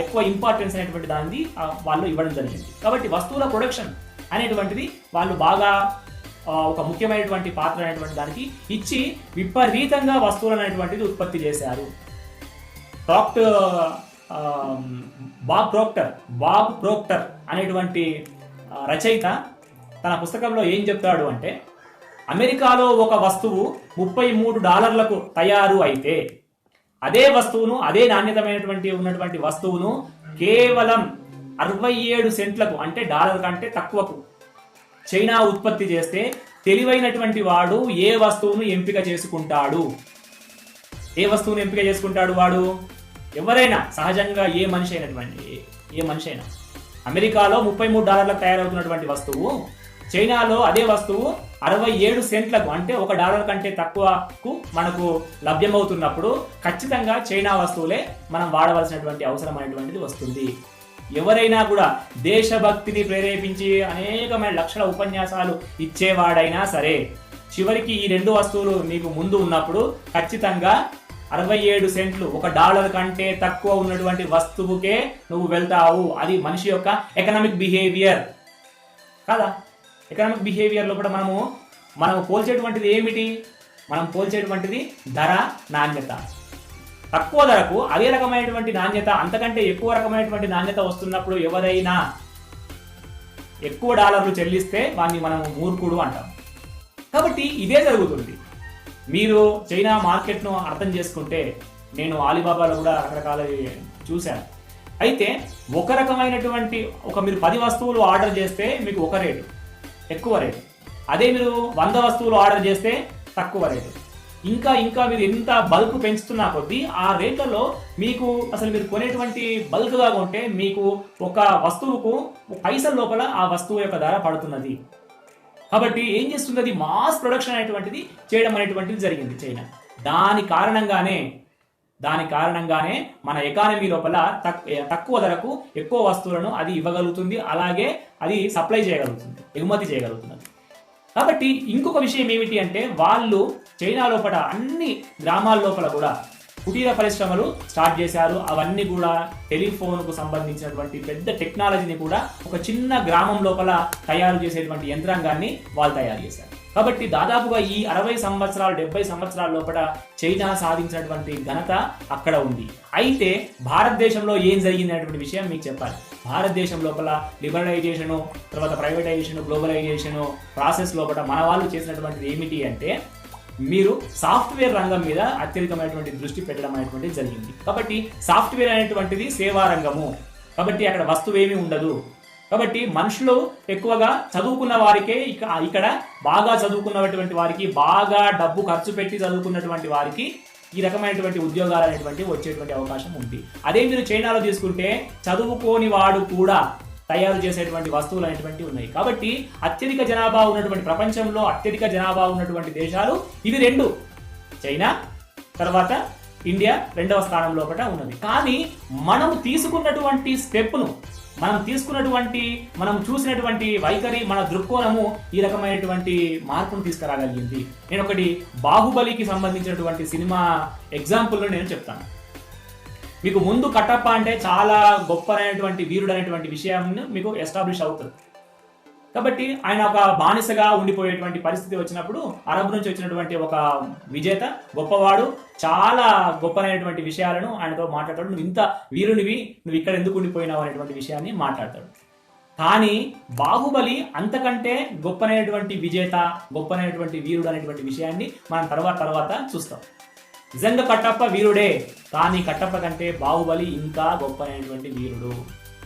ఎక్కువ ఇంపార్టెన్స్ అనేటువంటి దాన్ని వాళ్ళు ఇవ్వడం జరిగింది. కాబట్టి వస్తువుల ప్రొడక్షన్ అనేటువంటిది వాళ్ళు బాగా ఒక ముఖ్యమైనటువంటి పాత్ర అనేటువంటి దానికి ఇచ్చి విపరీతంగా వస్తువులు అనేటువంటిది ఉత్పత్తి చేశారు. బాబ్ ప్రోక్టర్ అనేటువంటి రచయిత తన పుస్తకంలో ఏం చెప్తాడు అంటే అమెరికాలో ఒక వస్తువు $33 తయారు అయితే అదే వస్తువును, అదే నాణ్యతమైనటువంటి ఉన్నటువంటి వస్తువును కేవలం 67 సెంట్లకు అంటే డాలర్ కంటే తక్కువకు చైనా ఉత్పత్తి చేస్తే తెలివైనటువంటి వాడు ఏ వస్తువును ఎంపిక చేసుకుంటాడు? వాడు ఎవరైనా సహజంగా ఏ మనిషి అయినా అమెరికాలో $33 తయారవుతున్నటువంటి వస్తువు చైనాలో అదే వస్తువు 67 సెంట్లకు అంటే $1 కంటే తక్కువకు మనకు లభ్యమవుతున్నప్పుడు ఖచ్చితంగా చైనా వస్తువులే మనం వాడవలసినటువంటి అవసరం అనేటువంటిది వస్తుంది. ఎవరైనా కూడా దేశభక్తిని ప్రేరేపించి అనేకమైన లక్షల ఉపన్యాసాలు ఇచ్చేవాడైనా సరే చివరికి ఈ 2 వస్తువులు మీకు ముందు ఉన్నప్పుడు ఖచ్చితంగా 67 సెంట్లు $1 కంటే తక్కువ ఉన్నటువంటి వస్తువుకే నువ్వు వెళ్తావు. అది మనిషి యొక్క ఎకనామిక్ బిహేవియర్ కదా. ఎకనామిక్ బిహేవియర్ లోపల మనము పోల్చేటువంటిది ఏమిటి? మనం పోల్చేటువంటిది ధర, నాణ్యత. తక్కువ ధరకు అదే రకమైనటువంటి నాణ్యత, అంతకంటే ఎక్కువ రకమైనటువంటి నాణ్యత వస్తున్నప్పుడు ఎవరైనా ఎక్కువ డాలర్లు చెల్లిస్తే వాడిని మనము మూర్ఖుడు అంటాం. కాబట్టి ఇదే జరుగుతుంది. మీరు చైనా మార్కెట్ను అర్థం చేసుకుంటే, నేను ఆలీబాబాలో కూడా రకరకాల చూశాను. అయితే ఒక రకమైనటువంటి మీరు 10 వస్తువులు ఆర్డర్ చేస్తే మీకు ఒక రేటు, ఎక్కువ రేటు. అదే మీరు 100 వస్తువులు ఆర్డర్ చేస్తే తక్కువ రేటు. ఇంకా మీరు ఎంత బల్క్ పెంచుతున్నా కొద్దీ ఆ రేట్లలో మీకు అసలు మీరు కొనేటువంటి బల్క్గా కొంటే మీకు ఒక వస్తువుకు పైసల లోపల ఆ వస్తువు యొక్క ధర పడుతున్నది. కాబట్టి ఏం చేస్తున్నది, మాస్ ప్రొడక్షన్ అనేటువంటిది చేయడం అనేటువంటిది జరిగింది చైనా. దాని కారణంగానే మన ఎకానమీ లోపల తక్కువ ధరకు ఎక్కువ వస్తువులను అది ఇవ్వగలుగుతుంది, అలాగే అది సప్లై చేయగలుగుతుంది, ఎగుమతి చేయగలుగుతున్నది. కాబట్టి ఇంకొక విషయం ఏమిటి అంటే వాళ్ళు చైనా లోపల అన్ని గ్రామాల లోపల కూడా కుటీర పరిశ్రమలు స్టార్ట్ చేశారు. అవన్నీ కూడా టెలిఫోన్కు సంబంధించినటువంటి పెద్ద టెక్నాలజీని కూడా ఒక చిన్న గ్రామం లోపల తయారు చేసేటువంటి యంత్రాంగాన్ని వాళ్ళు తయారు చేశారు. కాబట్టి దాదాపుగా ఈ 60 సంవత్సరాలు 70 సంవత్సరాల లోపల చైనా సాధించినటువంటి ఘనత అక్కడ ఉంది. అయితే భారతదేశంలో ఏం జరిగింది అనేటువంటి విషయం మీకు చెప్పాలి. భారతదేశం లోపల లిబరలైజేషను, తర్వాత ప్రైవేటైజేషన్, గ్లోబలైజేషను ప్రాసెస్ లోపల మన వాళ్ళు చేసినటువంటిది ఏమిటి అంటే మీరు సాఫ్ట్వేర్ రంగం మీద అత్యధికమైనటువంటి దృష్టి పెట్టడం అనేటువంటిది జరిగింది. కాబట్టి సాఫ్ట్వేర్ అనేటువంటిది సేవా రంగము, కాబట్టి అక్కడ వస్తువు ఏమీ ఉండదు. కాబట్టి మనుషులు ఎక్కువగా చదువుకున్న వారికే ఇక్కడ బాగా చదువుకున్నటువంటి వారికి, బాగా డబ్బు ఖర్చు పెట్టి చదువుకున్నటువంటి వారికి ఈ రకమైనటువంటి ఉద్యోగాలు అనేటువంటి వచ్చేటువంటి అవకాశం ఉంది. అదే మీరు చైనాలో తీసుకుంటే చదువుకోని వాడు కూడా తయారు చేసేటువంటి వస్తువులు అనేటువంటి ఉన్నాయి. కాబట్టి అత్యధిక జనాభా ఉన్నటువంటి ప్రపంచంలో అత్యధిక జనాభా ఉన్నటువంటి దేశాలు ఇవి రెండు, చైనా తర్వాత ఇండియా రెండవ స్థానం లోపల ఉన్నది. కానీ మనం తీసుకున్నటువంటి స్టెప్ను, మనం చూసినటువంటి వైఖరి, మన దృక్కోణము ఈ రకమైనటువంటి మార్పును తీసుకురాగలిగింది. నేను ఒకటి బాహుబలికి సంబంధించినటువంటి సినిమా ఎగ్జాంపుల్ నేను చెప్తాను. మీకు ముందు కట్టప్ప అంటే చాలా గొప్పనైనటువంటి వీరుడు అనేటువంటి విషయాన్ని మీకు ఎస్టాబ్లిష్ అవుతుంది. కాబట్టి ఆయన ఒక బానిసగా ఉండిపోయేటువంటి పరిస్థితి వచ్చినప్పుడు అరబ్ నుంచి వచ్చినటువంటి ఒక విజేత, గొప్పవాడు, చాలా గొప్పనైనటువంటి విషయాలను ఆయనతో మాట్లాడతాడు. నువ్వు ఇంత వీరునివి, నువ్వు ఇక్కడ ఎందుకు ఉండిపోయినావు అనేటువంటి విషయాన్ని మాట్లాడతాడు. కానీ బాహుబలి అంతకంటే గొప్పనైనటువంటి విజేత, గొప్పనైనటువంటి వీరుడు అనేటువంటి విషయాన్ని మనం తర్వాత చూస్తాం. నిజంగా కట్టప్ప వీరుడే, కానీ కట్టప్ప కంటే బాహుబలి ఇంకా గొప్పనైనటువంటి వీరుడు.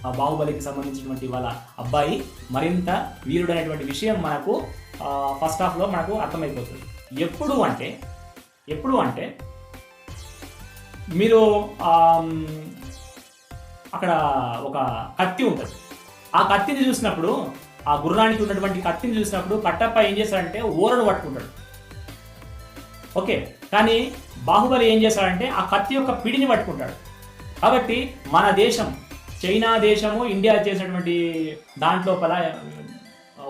ఆ బాహుబలికి సంబంధించినటువంటి వాళ్ళ అబ్బాయి మరింత వీరుడు అనేటువంటి విషయం మనకు ఫస్ట్ హాఫ్లో మనకు అర్థమైపోతుంది. ఎప్పుడు అంటే మీరు అక్కడ ఒక కత్తి ఉంటుంది. ఆ కత్తిని చూసినప్పుడు, ఆ గుర్రానికి ఉన్నటువంటి కత్తిని చూసినప్పుడు కట్టప్ప ఏం చేస్తాడంటే ఓరను పట్టుకుంటాడు. ఓకే, కానీ బాహుబలి ఏం చేస్తాడంటే ఆ కత్తి యొక్క పిడిని పట్టుకుంటాడు. కాబట్టి మన దేశం, చైనా దేశము, ఇండియా చేసినటువంటి దాంట్లోపల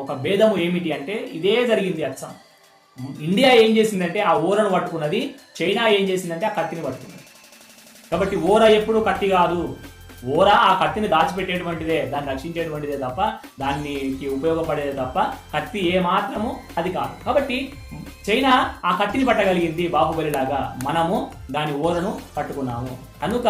ఒక భేదము ఏమిటి అంటే ఇదే జరిగింది. అచ్చం ఇండియా ఏం చేసిందంటే ఆ ఓరను పట్టుకున్నది, చైనా ఏం చేసిందంటే ఆ కత్తిని పట్టుకున్నది. కాబట్టి ఓర ఎప్పుడు కత్తి కాదు, ఓర ఆ కత్తిని దాచిపెట్టేటువంటిదే, దాన్ని రక్షించేటువంటిదే తప్ప, దానికి ఉపయోగపడేదే తప్ప కత్తి ఏ మాత్రము అది కాదు. కాబట్టి చైనా ఆ కత్తిని పట్టగలిగింది బాహుబలి లాగా, మనము దాని ఓరను పట్టుకున్నాము. కనుక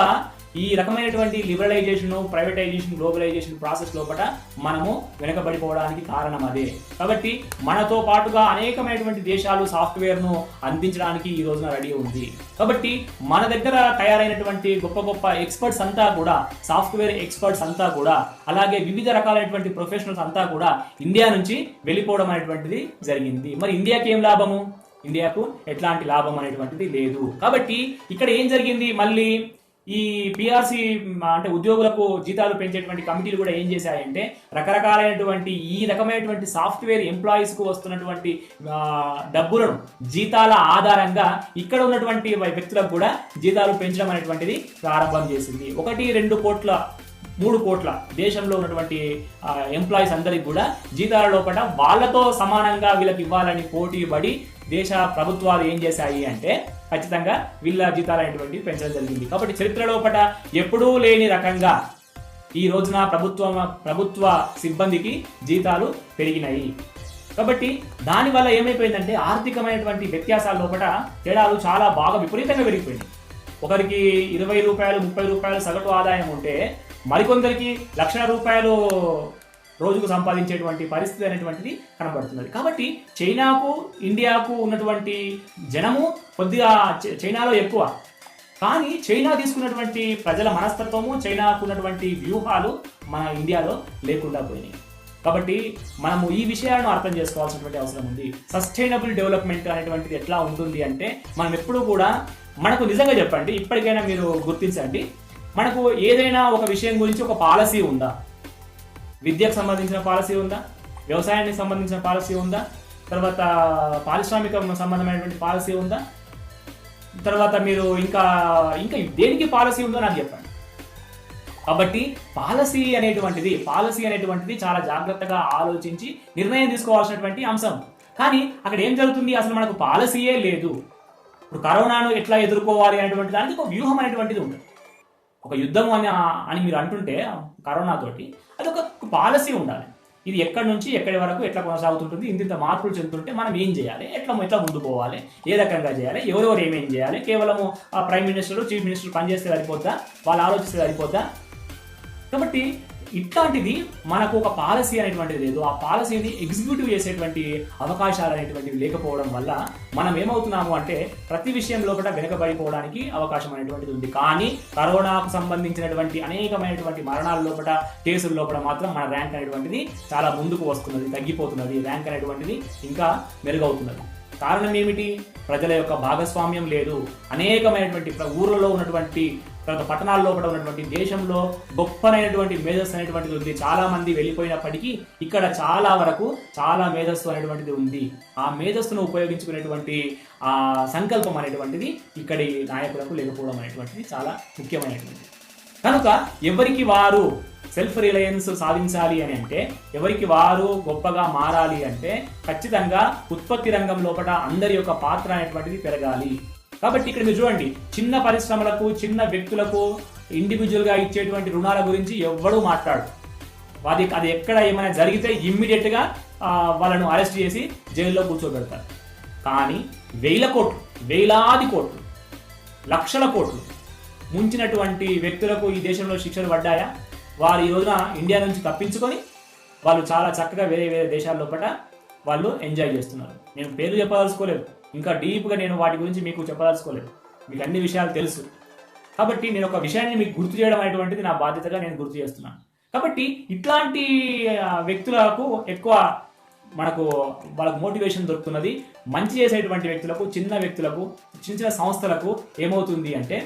ఈ రకమైనటువంటి లిబరలైజేషన్, ప్రైవేటైజేషన్, గ్లోబలైజేషన్ ప్రాసెస్ లోపల మనము వెనకబడిపోవడానికి కారణం అదే. కాబట్టి మనతో పాటుగా అనేకమైనటువంటి దేశాలు సాఫ్ట్వేర్ను అందించడానికి ఈ రోజున రెడీ ఉంది. కాబట్టి మన దగ్గర తయారైనటువంటి గొప్ప ఎక్స్పర్ట్స్ అంతా కూడా, సాఫ్ట్వేర్ ఎక్స్పర్ట్స్ అంతా కూడా, అలాగే వివిధ రకాలైనటువంటి ప్రొఫెషనల్స్ అంతా కూడా ఇండియా నుంచి వెళ్ళిపోవడం అనేటువంటిది జరిగింది. మరి ఇండియాకి ఏం లాభము? ఇండియాకు ఎట్లాంటి లాభం అనేటువంటిది లేదు. కాబట్టి ఇక్కడ ఏం జరిగింది, మళ్ళీ ఈ పిఆర్సి అంటే ఉద్యోగులకు జీతాలు పెంచేటువంటి కమిటీలు కూడా ఏం చేశాయంటే రకరకాలైనటువంటి ఈ రకమైనటువంటి సాఫ్ట్వేర్ ఎంప్లాయీస్కు వస్తున్నటువంటి డబ్బులను జీతాల ఆధారంగా ఇక్కడ ఉన్నటువంటి వ్యక్తులకు కూడా జీతాలు పెంచడం అనేటువంటిది ప్రారంభం చేసింది. 1-2 కోట్ల 3 కోట్ల దేశంలో ఉన్నటువంటి ఎంప్లాయీస్ అందరికి కూడా జీతాల లోపల వాళ్ళతో సమానంగా వీళ్ళకి ఇవ్వాలని పోటీ పడి దేశ ప్రభుత్వాలు ఏం చేశాయి అంటే ఖచ్చితంగా వీళ్ళ జీతాలు అనేటువంటి పెంచడం జరిగింది. కాబట్టి చరిత్ర లోపల ఎప్పుడూ లేని రకంగా ఈ రోజున ప్రభుత్వ సిబ్బందికి జీతాలు పెరిగినాయి. కాబట్టి దానివల్ల ఏమైపోయిందంటే ఆర్థికమైనటువంటి వ్యత్యాసాల లోపల తేడాలు చాలా బాగా విపరీతంగా పెరిగిపోయింది. ఒకరికి 20 రూపాయలు 30 రూపాయలు సగటు ఆదాయం ఉంటే మరికొందరికి లక్షల రూపాయలు రోజుకు సంపాదించేటువంటి పరిస్థితి అనేటువంటిది కనబడుతున్నది. కాబట్టి చైనాకు ఇండియాకు ఉన్నటువంటి జనము కొద్దిగా చైనాలో ఎక్కువ, కానీ చైనా తీసుకున్నటువంటి ప్రజల మనస్తత్వము, చైనాకు ఉన్నటువంటి వ్యూహాలు మన ఇండియాలో లేకుండా పోయినాయి. కాబట్టి మనము ఈ విషయాలను అర్థం చేసుకోవాల్సినటువంటి అవసరం ఉంది. సస్టైనబుల్ డెవలప్మెంట్ అనేటువంటిది ఎట్లా ఉంటుంది అంటే మనం ఎప్పుడూ కూడా, మనకు నిజంగా చెప్పండి, ఇప్పటికైనా మీరు గుర్తించండి, మనకు ఏదైనా ఒక విషయం గురించి ఒక పాలసీ ఉందా? విద్యకు సంబంధించిన పాలసీ ఉందా? వ్యవసాయానికి సంబంధించిన పాలసీ ఉందా? తర్వాత పారిశ్రామిక సంబంధమైనటువంటి పాలసీ ఉందా? తర్వాత మీరు ఇంకా దేనికి పాలసీ ఉందో నాకు చెప్పండి. కాబట్టి పాలసీ అనేటువంటిది చాలా జాగ్రత్తగా ఆలోచించి నిర్ణయం తీసుకోవాల్సినటువంటి అంశం. కానీ అక్కడ ఏం జరుగుతుంది, అసలు మనకు పాలసీయే లేదు. ఇప్పుడు కరోనాను ఎట్లా ఎదుర్కోవాలి అనేటువంటి దానికి ఒక వ్యూహం అనేటువంటిది ఉంటుంది. ఒక యుద్ధం అని మీరు అంటుంటే కరోనాతోటి అది ఒక పాలసీ ఉండాలి. ఇది ఎక్కడి నుంచి ఎక్కడి వరకు ఎట్లా కొనసాగుతుంటుంది, ఇంత మార్పులు చెందుతుంటే మనం ఏం చేయాలి, ఎట్లా ముందు పోవాలి, ఏ రకంగా చేయాలి, ఎవరెవరు ఏమేం చేయాలి, కేవలము ఆ ప్రైమ్ మినిస్టర్ చీఫ్ మినిస్టర్ పనిచేస్తే సరిపోద్దా, వాళ్ళు ఆలోచిస్తే సరిపోద్దా. కాబట్టి ఇట్లాంటిది మనకు ఒక పాలసీ అనేటువంటిది లేదు. ఆ పాలసీని ఎగ్జిక్యూటివ్ చేసేటువంటి అవకాశాలు అనేటువంటివి లేకపోవడం వల్ల మనం ఏమవుతున్నాము అంటే ప్రతి విషయం లోపల వెనుకబడిపోవడానికి అవకాశం అనేటువంటిది ఉంది. కానీ కరోనాకు సంబంధించినటువంటి అనేకమైనటువంటి మరణాల లోపల కేసుల లోపల మాత్రం మన ర్యాంక్ అనేటువంటిది చాలా ముందుకు వస్తున్నది, తగ్గిపోతున్నది. ర్యాంక్ అనేటువంటిది ఇంకా మెరుగవుతున్నది. కారణం ఏమిటి? ప్రజల యొక్క భాగస్వామ్యం లేదు. అనేకమైనటువంటి ఊర్లలో ఉన్నటువంటి తర్వాత పట్టణాల్లో కూడా ఉన్నటువంటి దేశంలో గొప్పనైనటువంటి మేధస్సు అనేటువంటిది ఉంది. చాలా మంది వెళ్ళిపోయినప్పటికీ ఇక్కడ చాలా వరకు చాలా మేధస్సు అనేటువంటిది ఉంది. ఆ మేధస్సును ఉపయోగించుకునేటువంటి ఆ సంకల్పం అనేటువంటిది ఇక్కడి నాయకులకు లేకపోవడం అనేటువంటిది చాలా ముఖ్యమైనటువంటిది. కనుక ఎవరికి వారు సెల్ఫ్ రిలయన్స్ సాధించాలి అని అంటే, ఎవరికి వారు గొప్పగా మారాలి అంటే ఖచ్చితంగా ఉత్పత్తి రంగం లోపల అందరి యొక్క పాత్ర అనేటువంటిది పెరగాలి. కాబట్టి ఇక్కడ మీరు చూడండి, చిన్న పరిశ్రమలకు చిన్న వ్యక్తులకు ఇండివిజువల్గా ఇచ్చేటువంటి రుణాల గురించి ఎవ్వడూ మాట్లాడు. అది ఎక్కడ ఏమైనా జరిగితే ఇమ్మీడియట్గా వాళ్ళను అరెస్ట్ చేసి జైల్లో కూర్చోబెడతారు. కానీ వేలాది కోట్లు లక్షల కోట్లు ముంచినటువంటి వ్యక్తులకు ఈ దేశంలో శిక్షలు పడ్డాయా? వారు ఈ రోజున ఇండియా నుంచి తప్పించుకొని వాళ్ళు చాలా చక్కగా వేరే వేరే దేశాల లోపల వాళ్ళు ఎంజాయ్ చేస్తున్నారు. నేను పేర్లు చెప్పదలుచుకోలేదు, ఇంకా డీప్గా నేను వాటి గురించి మీకు చెప్పదలుచుకోలేదు. మీకు అన్ని విషయాలు తెలుసు. కాబట్టి నేను ఒక విషయాన్ని మీకు గుర్తు చేయడం అనేటువంటిది నా బాధ్యతగా నేను గుర్తు చేస్తున్నాను. కాబట్టి ఇట్లాంటి వ్యక్తులకు ఎక్కువ వాళ్ళకు మోటివేషన్ దొరుకుతున్నది. మంచి చేసేటువంటి వ్యక్తులకు, చిన్న వ్యక్తులకు, చిన్న సంస్థలకు ఏమవుతుంది అంటే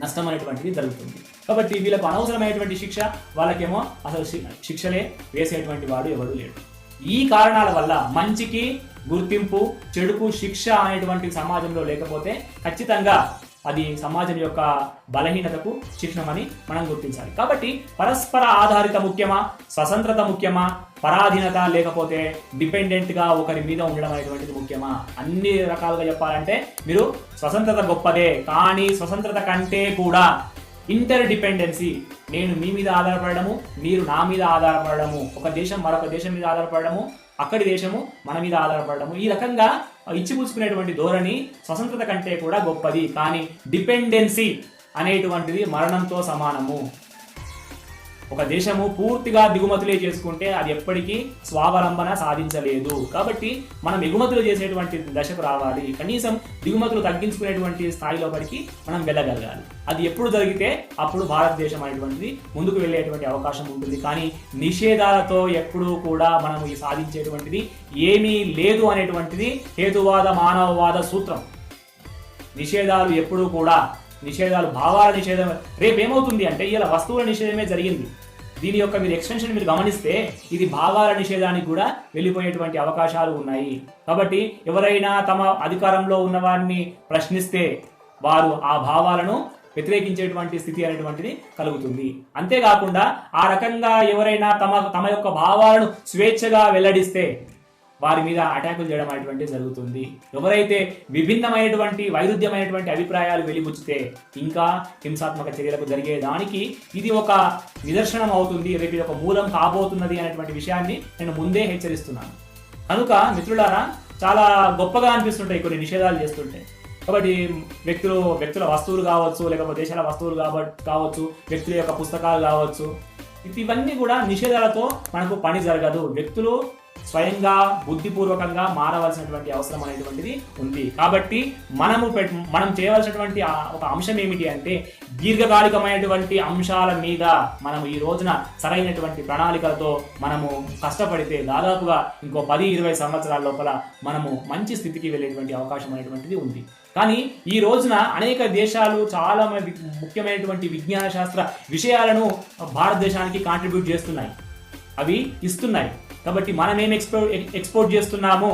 నష్టం అనేటువంటిది జరుగుతుంది. కాబట్టి వీళ్ళకు అనవసరమైనటువంటి శిక్ష, వాళ్ళకేమో అసలు శిక్షలే వేసేటువంటి వాడు ఎవడు లేడు. ఈ కారణాల వల్ల మంచికి గుర్తింపు, చెడుకు శిక్ష అనేటువంటి సమాజంలో లేకపోతే ఖచ్చితంగా అది సమాజం యొక్క బలహీనతకు చిహ్నమని మనం గుర్తించాలి. కాబట్టి పరస్పర ఆధారిత ముఖ్యమా, స్వతంత్రత ముఖ్యమా, పరాధీనత లేకపోతే డిపెండెంట్గా ఒకరి మీద ఉండడం అనేటువంటిది ముఖ్యమా? అన్ని రకాలుగా చెప్పాలంటే మీరు స్వతంత్రత గొప్పదే, కానీ స్వతంత్రత కంటే కూడా ఇంటర్ డిపెండెన్సీ, నేను మీ మీద ఆధారపడము, మీరు నా మీద ఆధారపడము, ఒక దేశం మరొక దేశం మీద ఆధారపడము, అక్కడి దేశము మన మీద ఆధారపడము, ఈ రకంగా ఇచ్చిపుచ్చుకునేటువంటి ధోరణి స్వతంత్రత కంటే కూడా గొప్పది. కానీ డిపెండెన్సీ అనేటువంటిది మరణంతో సమానము. ఒక దేశము పూర్తిగా దిగుమతులే చేసుకుంటే అది ఎప్పటికీ స్వావలంబన సాధించలేదు. కాబట్టి మనం ఎగుమతులు చేసేటువంటి దశకు రావాలి. కనీసం దిగుమతులు తగ్గించుకునేటువంటి స్థాయిలోపలికి మనం వెళ్ళగలగాలి. అది ఎప్పుడు జరిగితే అప్పుడు భారతదేశం అనేటువంటిది ముందుకు వెళ్ళేటువంటి అవకాశం ఉంటుంది. కానీ నిషేధాలతో ఎప్పుడూ కూడా మనం ఈ సాధించేటువంటిది ఏమీ లేదు అనేటువంటిది హేతువాద మానవవాద సూత్రం. నిషేధాలు ఎప్పుడూ కూడా భావాల నిషేధం. రేపు ఏమవుతుంది అంటే ఇలా వస్తువుల నిషేధమే జరిగింది. దీని యొక్క మీరు ఎక్స్టెన్షన్ మీరు గమనిస్తే ఇది భావాల నిషేధానికి కూడా వెళ్ళిపోయేటువంటి అవకాశాలు ఉన్నాయి. కాబట్టి ఎవరైనా తమ అధికారంలో ఉన్న వారిని ప్రశ్నిస్తే వారు ఆ భావాలను వ్యతిరేకించేటువంటి స్థితి అనేటువంటిది కలుగుతుంది. అంతేకాకుండా ఆ రకంగా ఎవరైనా తమ యొక్క భావాలను స్వేచ్ఛగా వెల్లడిస్తే వారి మీద అటాకులు చేయడం అనేటువంటిది జరుగుతుంది. ఎవరైతే విభిన్నమైనటువంటి వైరుధ్యమైనటువంటి అభిప్రాయాలు వెలిబుచ్చితే ఇంకా హింసాత్మక చర్యలకు జరిగేదానికి ఇది ఒక నిదర్శనం అవుతుంది. రేపు ఇది ఒక మూలం కాబోతున్నది అనేటువంటి విషయాన్ని నేను ముందే హెచ్చరిస్తున్నాను. కనుక మిత్రులారా, చాలా గొప్పగా అనిపిస్తుంటాయి కొన్ని నిషేధాలు చేస్తుంటే. కాబట్టి వ్యక్తుల వస్తువులు కావచ్చు, లేకపోతే దేశాల వస్తువులు కావచ్చు, వ్యక్తుల యొక్క పుస్తకాలు కావచ్చు, ఇవన్నీ కూడా నిషేధాలతో మనకు పని జరగదు. వ్యక్తులు స్వయంగా బుద్ధిపూర్వకంగా మారవలసినటువంటి అవసరం అనేటువంటిది ఉంది. కాబట్టి మనం చేయవలసినటువంటి ఒక అంశం ఏమిటి అంటే దీర్ఘకాలికమైనటువంటి అంశాల మీద మనము ఈ రోజున సరైనటువంటి ప్రణాళికలతో మనము కష్టపడితే దాదాపుగా ఇంకో 10-20 సంవత్సరాల లోపల మనము మంచి స్థితికి వెళ్ళేటువంటి అవకాశం అనేటువంటిది ఉంది. కానీ ఈ రోజున అనేక దేశాలు చాలా ముఖ్యమైనటువంటి విజ్ఞాన శాస్త్ర విషయాలను భారతదేశానికి కాంట్రిబ్యూట్ చేస్తున్నాయి, అవి ఇస్తున్నాయి. కాబట్టి మనం ఏమి ఎక్స్పోర్ట్ చేస్తున్నాము,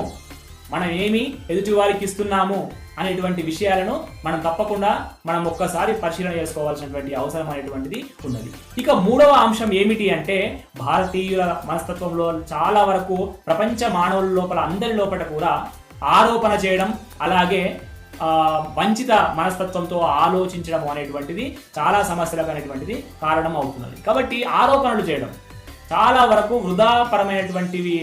మనం ఏమి ఎదుటి వారికి ఇస్తున్నాము అనేటువంటి విషయాలను మనం తప్పకుండా ఒక్కసారి పరిశీలన చేసుకోవాల్సినటువంటి అవసరం అనేటువంటిది ఉన్నది. ఇక మూడవ అంశం ఏమిటి అంటే భారతీయుల మనస్తత్వంలో చాలా వరకు ప్రపంచ మానవుల లోపల అందరి లోపల కూడా ఆరోపణ చేయడం, అలాగే వంచిత మనస్తత్వంతో ఆలోచించడం అనేటువంటిది చాలా సమస్యలకు అనేటువంటిది కారణం అవుతున్నది. కాబట్టి ఆరోపణలు చేయడం చాలా వరకు వృధాపరమైనటువంటివి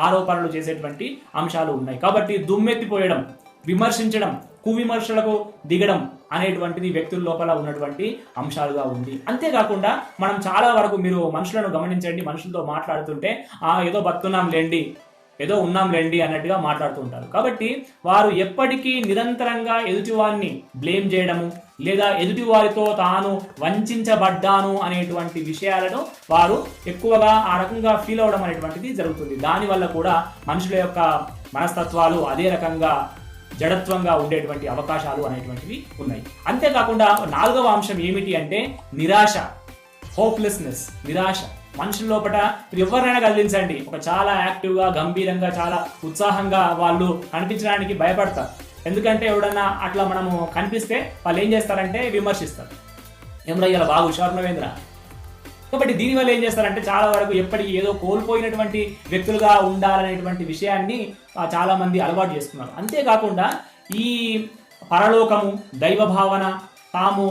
ఆరోపణలు చేసేటువంటి అంశాలు ఉన్నాయి. కాబట్టి దుమ్మెత్తిపోయడం, విమర్శించడం, కువిమర్శలకు దిగడం అనేటువంటిది వ్యక్తుల లోపల ఉన్నటువంటి అంశాలుగా ఉంది. అంతేకాకుండా మనం చాలా వరకు మీరు మనుషులను గమనించండి, మనుషులతో మాట్లాడుతుంటే ఏదో బతున్నాం లేండి, ఏదో ఉన్నాం లేండి అన్నట్టుగా మాట్లాడుతూ ఉంటారు. కాబట్టి వారు ఎప్పటికీ నిరంతరంగా ఎదుటివారిని బ్లేమ్ చేయడము, లేదా ఎదుటివారితో తాను వంచబడ్డాను అనేటువంటి విషయాలను వారు ఎక్కువగా ఆ రకంగా ఫీల్ అవడం అనేటువంటిది జరుగుతుంది. దానివల్ల కూడా మనుషుల యొక్క మనస్తత్వాలు అదే రకంగా జడత్వంగా ఉండేటువంటి అవకాశాలు అనేటువంటివి ఉన్నాయి. అంతేకాకుండా 4వ అంశం ఏమిటి అంటే నిరాశ, హోప్లెస్నెస్, నిరాశ. మనుషుల లోపల ఎవరినైనా కదిలించండి, ఒక చాలా యాక్టివ్గా, గంభీరంగా, చాలా ఉత్సాహంగా వాళ్ళు కనిపించడానికి భయపడతారు. ఎందుకంటే ఎవడన్నా అట్లా మనము కనిపిస్తే వాళ్ళు ఏం చేస్తారంటే విమర్శిస్తారు. ఏమరా ఇలా బాగా హుషారునవేంద్ర. కాబట్టి దీనివల్ల ఏం చేస్తారంటే చాలా వరకు ఎప్పటికీ ఏదో కోల్పోయినటువంటి వ్యక్తులుగా ఉండాలనేటువంటి విషయాన్ని చాలా మంది అలవాటు చేసుకున్నారు. అంతేకాకుండా ఈ పరలోకము, దైవ భావన, తాము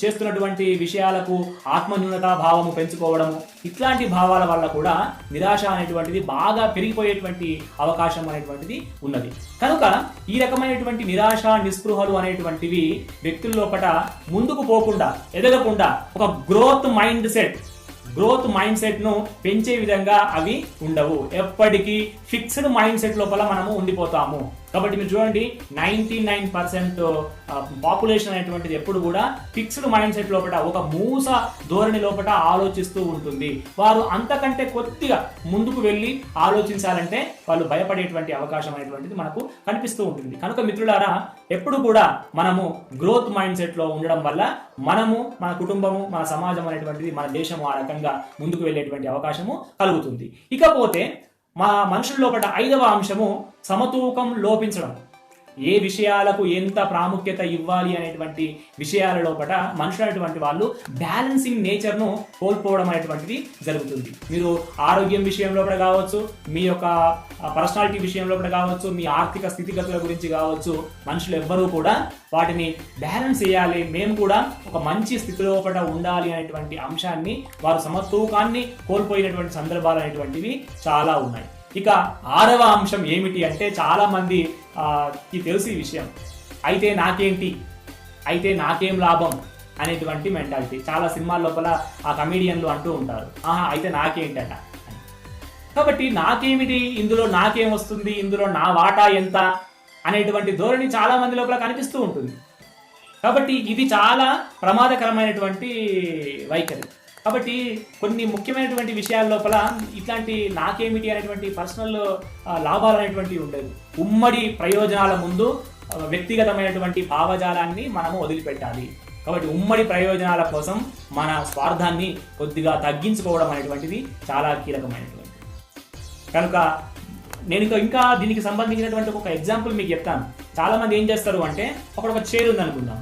చేస్తున్నటువంటి విషయాలకు ఆత్మన్యూనతా భావము పెంచుకోవడము, ఇట్లాంటి భావాల వల్ల కూడా నిరాశ అనేటువంటిది బాగా పెరిగిపోయేటువంటి అవకాశం అనేటువంటిది ఉన్నది. కనుక ఈ రకమైనటువంటి నిరాశ, నిస్పృహలు అనేటువంటివి వ్యక్తుల లోపల ముందుకు పోకుండా, ఎదగకుండా ఒక గ్రోత్ మైండ్ సెట్ ను పెంచే విధంగా అవి ఉండవు. ఎప్పటికీ ఫిక్స్డ్ మైండ్ సెట్ లోపల మనము ఉండిపోతాము. కాబట్టి మీరు చూడండి, 99% పాపులేషన్ అనేటువంటిది ఎప్పుడు కూడా ఫిక్స్డ్ మైండ్ సెట్ లోపల, ఒక మూస ధోరణి లోపల ఆలోచిస్తూ ఉంటుంది. వారు అంతకంటే కొద్దిగా ముందుకు వెళ్ళి ఆలోచించాలంటే వాళ్ళు భయపడేటువంటి అవకాశం అనేటువంటిది మనకు కనిపిస్తూ ఉంటుంది. కనుక మిత్రులారా, ఎప్పుడు కూడా మనము గ్రోత్ మైండ్ సెట్ లో ఉండడం వల్ల మనము, మన కుటుంబము, మన సమాజం అనేటువంటిది, మన దేశము ఆ రకంగా ముందుకు వెళ్ళేటువంటి అవకాశము కలుగుతుంది. ఇకపోతే మా మనుషుల లోపల 5వ అంశము సమతూకం లోపించడం. ఏ విషయాలకు ఎంత ప్రాముఖ్యత ఇవ్వాలి అనేటువంటి విషయాల లోపల మనుషులు అనేటువంటి వాళ్ళు బ్యాలెన్సింగ్ నేచర్ను కోల్పోవడం అనేటువంటిది జరుగుతుంది. మీరు ఆరోగ్యం విషయంలో కూడా కావచ్చు, మీ యొక్క పర్సనాలిటీ విషయంలో కూడా కావచ్చు, మీ ఆర్థిక స్థితిగతుల గురించి కావచ్చు, మనుషులు ఎవ్వరూ కూడా వాటిని బ్యాలెన్స్ చేయాలి, మేము కూడా ఒక మంచి స్థితిలో కూడా ఉండాలి అనేటువంటి అంశాన్ని వారు సమతూకాన్ని కోల్పోయినటువంటి సందర్భాలు అనేటువంటివి చాలా ఉన్నాయి. ఇక 6వ అంశం ఏమిటి అంటే చాలా మంది తెలుసు ఈ విషయం, అయితే నాకేంటి, అయితే నాకేం లాభం అనేటువంటి మెంటాలిటీ. చాలా సినిమాల లోపల ఆ కమీడియన్లు అంటూ ఉంటారు, అయితే నాకేంటట. కాబట్టి నాకేమిటి, ఇందులో నాకేం వస్తుంది, ఇందులో నా వాటా ఎంత అనేటువంటి ధోరణి చాలా మంది లోపల కనిపిస్తూ ఉంటుంది. కాబట్టి ఇది చాలా ప్రమాదకరమైనటువంటి వైఖరి. కాబట్టి కొన్ని ముఖ్యమైనటువంటి విషయాల లోపల ఇట్లాంటి నాకేమిటి అనేటువంటి పర్సనల్ లాభాలు అనేటువంటివి ఉండదు. ఉమ్మడి ప్రయోజనాల ముందు వ్యక్తిగతమైనటువంటి భావజాలాన్ని మనము వదిలిపెట్టాలి. కాబట్టి ఉమ్మడి ప్రయోజనాల కోసం మన స్వార్థాన్ని కొద్దిగా తగ్గించుకోవడం అనేటువంటిది చాలా కీలకమైనటువంటి. కనుక నేను ఇంకా దీనికి సంబంధించినటువంటి ఒక ఎగ్జాంపుల్ మీకు చెప్తాను. చాలా మంది ఏం చేస్తారు అంటే, ఒక చైర్ ఉందనుకుందాం,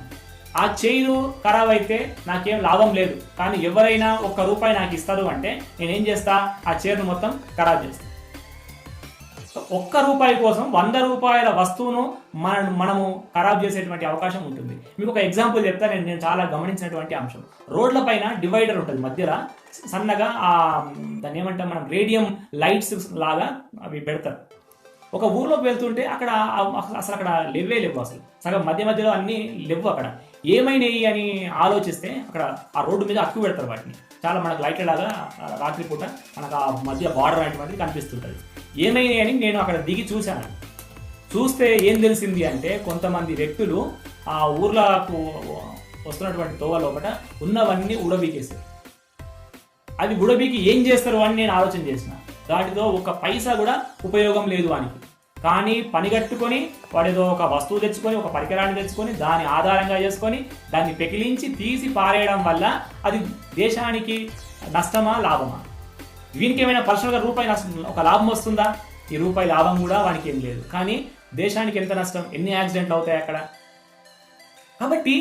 ఆ చైరు ఖరాబ్ అయితే నాకేం లాభం లేదు, కానీ ఎవరైనా ₹1 నాకు ఇస్తారు అంటే నేనేం చేస్తా, ఆ చైర్ను మొత్తం ఖరాబ్ చేస్తాను. ₹1 కోసం ₹100 వస్తువును మనము ఖరాబ్ చేసేటువంటి అవకాశం ఉంటుంది. మీకు ఒక ఎగ్జాంపుల్ చెప్తా, నేను చాలా గమనించినటువంటి అంశం. రోడ్ల పైన డివైడర్ ఉంటుంది, మధ్యలో సన్నగా దాన్ని ఏమంటాం మనం, రేడియం లైట్స్ లాగా అవి పెడతారు. ఒక ఊర్లోకి వెళ్తుంటే అక్కడ అసలు లేవు, అసలు సగం మధ్యలో అన్ని లేవు. అక్కడ ఏమైనాయి అని ఆలోచిస్తే అక్కడ ఆ రోడ్డు మీద అక్కు పెడతారు వాటిని. చాలా మనకు లైట్ల లాగా రాత్రిపూట మనకు ఆ మధ్య బార్డర్ అనేటువంటిది కనిపిస్తుంటుంది. ఏమైనాయి అని నేను అక్కడ దిగి చూశాను. చూస్తే ఏం తెలిసింది అంటే, కొంతమంది వ్యక్తులు ఆ ఊర్లకు వస్తున్నటువంటి తోవ లోపల ఉన్నవన్నీ ఉడబీకేశారు. అది ఉడబీకి ఏం చేస్తారు అని నేను ఆలోచన చేసిన. దాటితో ₹1 కూడా ఉపయోగం లేదు అని. కానీ పనిగట్టుకొని వాడేదో ఒక వస్తువు తెచ్చుకొని, ఒక పరికరాన్ని తెచ్చుకొని, దాన్ని ఆధారంగా చేసుకొని దాన్ని పెకిలించి తీసి పారేయడం వల్ల అది దేశానికి నష్టమా లాభమా? వీనికి ఏమైనా పర్సనల్గా ఒక లాభం వస్తుందా? ఈ రూపాయి లాభం కూడా వానికి ఏం లేదు. కానీ దేశానికి ఎంత నష్టం, ఎన్ని యాక్సిడెంట్లు అవుతాయి అక్కడ. కాబట్టి